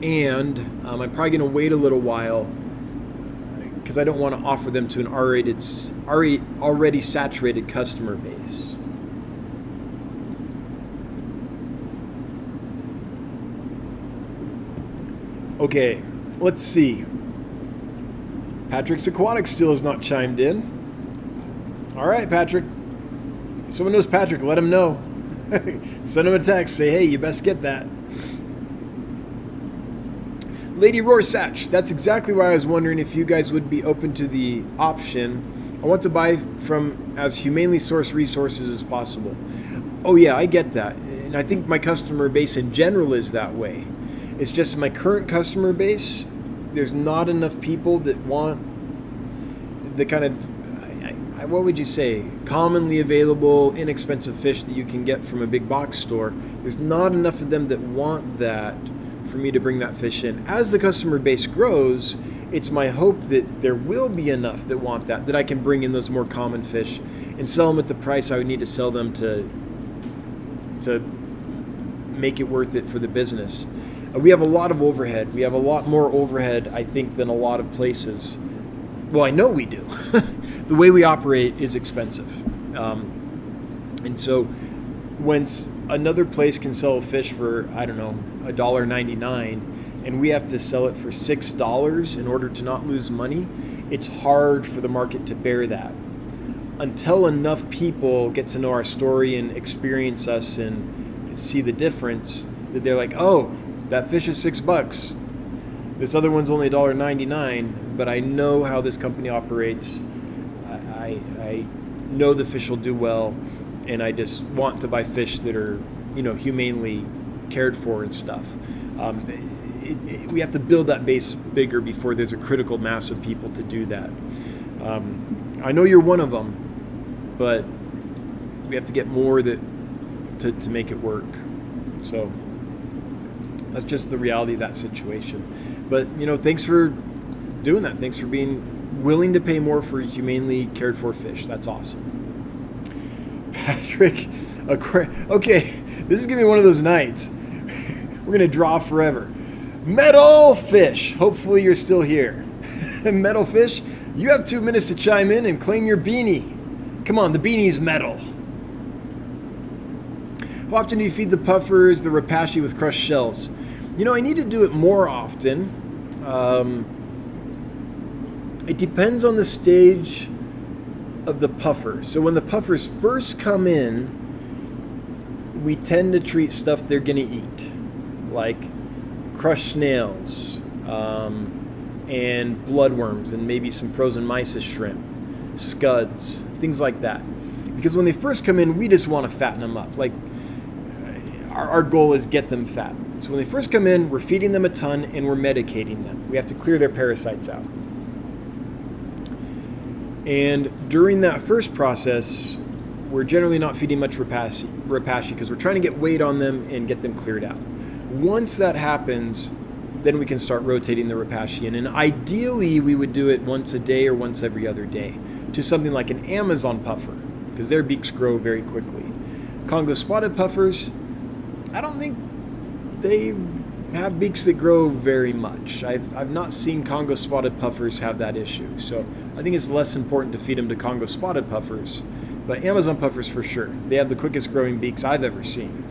And I'm probably going to wait a little while because I don't want to offer them to an already saturated customer base. Okay, let's see. Patrick's Aquatics still has not chimed in. All right, Patrick. If someone knows Patrick, let him know. Send him a text. Say, hey, you best get that. Lady Rorsach, that's exactly why I was wondering if you guys would be open to the option. I want to buy from as humanely sourced resources as possible. Oh yeah, I get that. And I think my customer base in general is that way. It's just my current customer base, there's not enough people that want the kind of, what would you say, commonly available, inexpensive fish that you can get from a big box store. There's not enough of them that want that for me to bring that fish in. As the customer base grows, it's my hope that there will be enough that want that I can bring in those more common fish and sell them at the price I would need to sell them to make it worth it for the business. We have a lot of overhead. We have a lot more overhead, I think, than a lot of places. Well, I know we do. The way we operate is expensive. And so when another place can sell a fish for, I don't know, $1.99, and we have to sell it for $6 in order to not lose money, it's hard for the market to bear that. Until enough people get to know our story and experience us and see the difference, that they're like, oh, that fish is $6. This other one's only $1.99, but I know how this company operates. I know the fish will do well, and I just want to buy fish that are, humanely cared for and stuff. We have to build that base bigger before there's a critical mass of people to do that. I know you're one of them, but we have to get more to make it work. So that's just the reality of that situation. But, thanks for doing that. Thanks for being willing to pay more for humanely cared for fish. That's awesome. Patrick, okay, this is going to be one of those nights. We're going to draw forever. Metal Fish, hopefully you're still here. Metal Fish, you have 2 minutes to chime in and claim your beanie. Come on, the beanie's metal. How often do you feed the puffers the rapashi with crushed shells? I need to do it more often. It depends on the stage of the puffer. So when the puffers first come in, we tend to treat stuff they're going to eat, like crushed snails and bloodworms and maybe some frozen mysis shrimp, scuds, things like that. Because when they first come in, we just want to fatten them up. Like our goal is get them fat. So when they first come in, we're feeding them a ton and we're medicating them. We have to clear their parasites out. And during that first process, we're generally not feeding much rapashi because we're trying to get weight on them and get them cleared out. Once that happens, then we can start rotating the rapashi in. And ideally, we would do it once a day or once every other day to something like an Amazon puffer because their beaks grow very quickly. Congo spotted puffers, I don't think they have beaks that grow very much. I've not seen Congo spotted puffers have that issue. So I think it's less important to feed them to Congo spotted puffers. But Amazon puffers for sure. They have the quickest growing beaks I've ever seen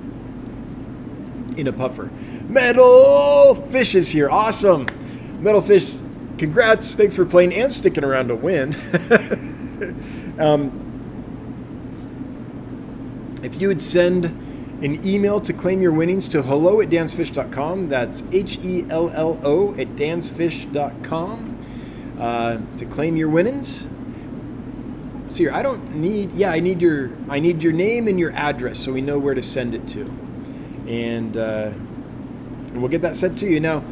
in a puffer. Metal Fish is here. Awesome. Metal Fish, congrats. Thanks for playing and sticking around to win. If you would send an email to claim your winnings to hello@dansfish.com. That's HELLO@dansfish.com to claim your winnings. see here. I don't need. Yeah, I need your name and your address so we know where to send it to, and we'll get that sent to you. Now,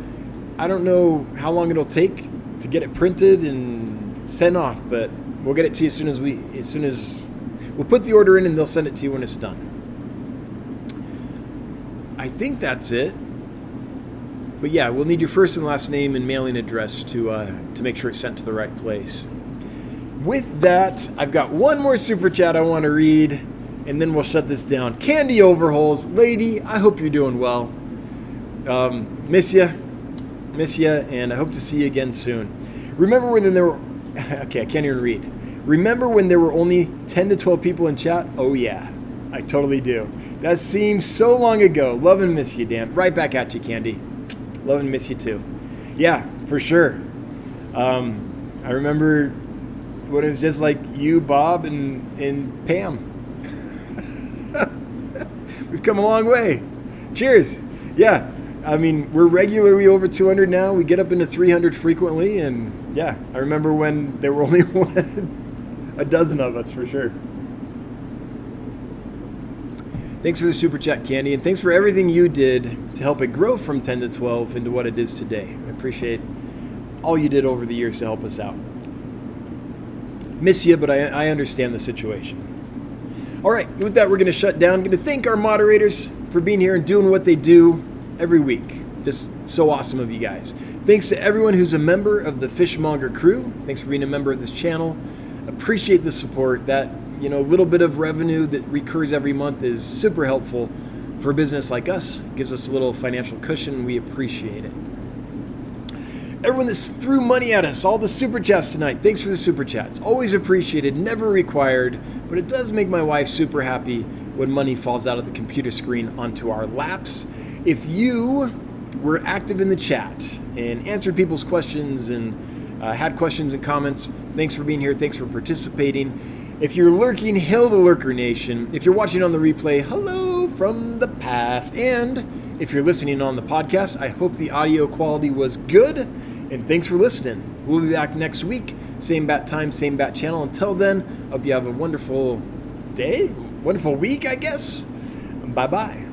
I don't know how long it'll take to get it printed and sent off, but we'll get it to you as soon as we'll put the order in, and they'll send it to you when it's done. I think that's it. But yeah, we'll need your first and last name and mailing address to make sure it's sent to the right place. With that, I've got one more super chat I want to read, and then we'll shut this down. Candy Overholes, lady, I hope you're doing well. Miss ya, and I hope to see you again soon. Remember when there were... Okay, I can't even read. Remember when there were only 10 to 12 people in chat? Oh yeah, I totally do. That seems so long ago. Love and miss you, Dan. Right back at you, Candy. Love and miss you too. Yeah, for sure. I remember when it was just like you, Bob, and Pam. We've come a long way. Cheers. Yeah, I mean, we're regularly over 200 now. We get up into 300 frequently, and yeah, I remember when there were only a dozen of us for sure. Thanks for the super chat, Candy, and thanks for everything you did to help it grow from 10 to 12 into what it is today. I appreciate all you did over the years to help us out. Miss you, but I understand the situation. All right, with that, we're going to shut down. I'm going to thank our moderators for being here and doing what they do every week. Just so awesome of you guys. Thanks to everyone who's a member of the Fishmonger crew. Thanks for being a member of this channel. Appreciate the support. That little bit of revenue that recurs every month is super helpful for a business like us. It gives us a little financial cushion. We appreciate it. Everyone that's threw money at us, all the super chats tonight, thanks for the super chats. Always appreciated, never required, but it does make my wife super happy when money falls out of the computer screen onto our laps. If you were active in the chat and answered people's questions and had questions and comments, thanks for being here. Thanks for participating. If you're lurking, hail the Lurker Nation. If you're watching on the replay, hello from the past. And if you're listening on the podcast, I hope the audio quality was good. And thanks for listening. We'll be back next week. Same bat time, same bat channel. Until then, I hope you have a wonderful day, wonderful week, I guess. Bye-bye.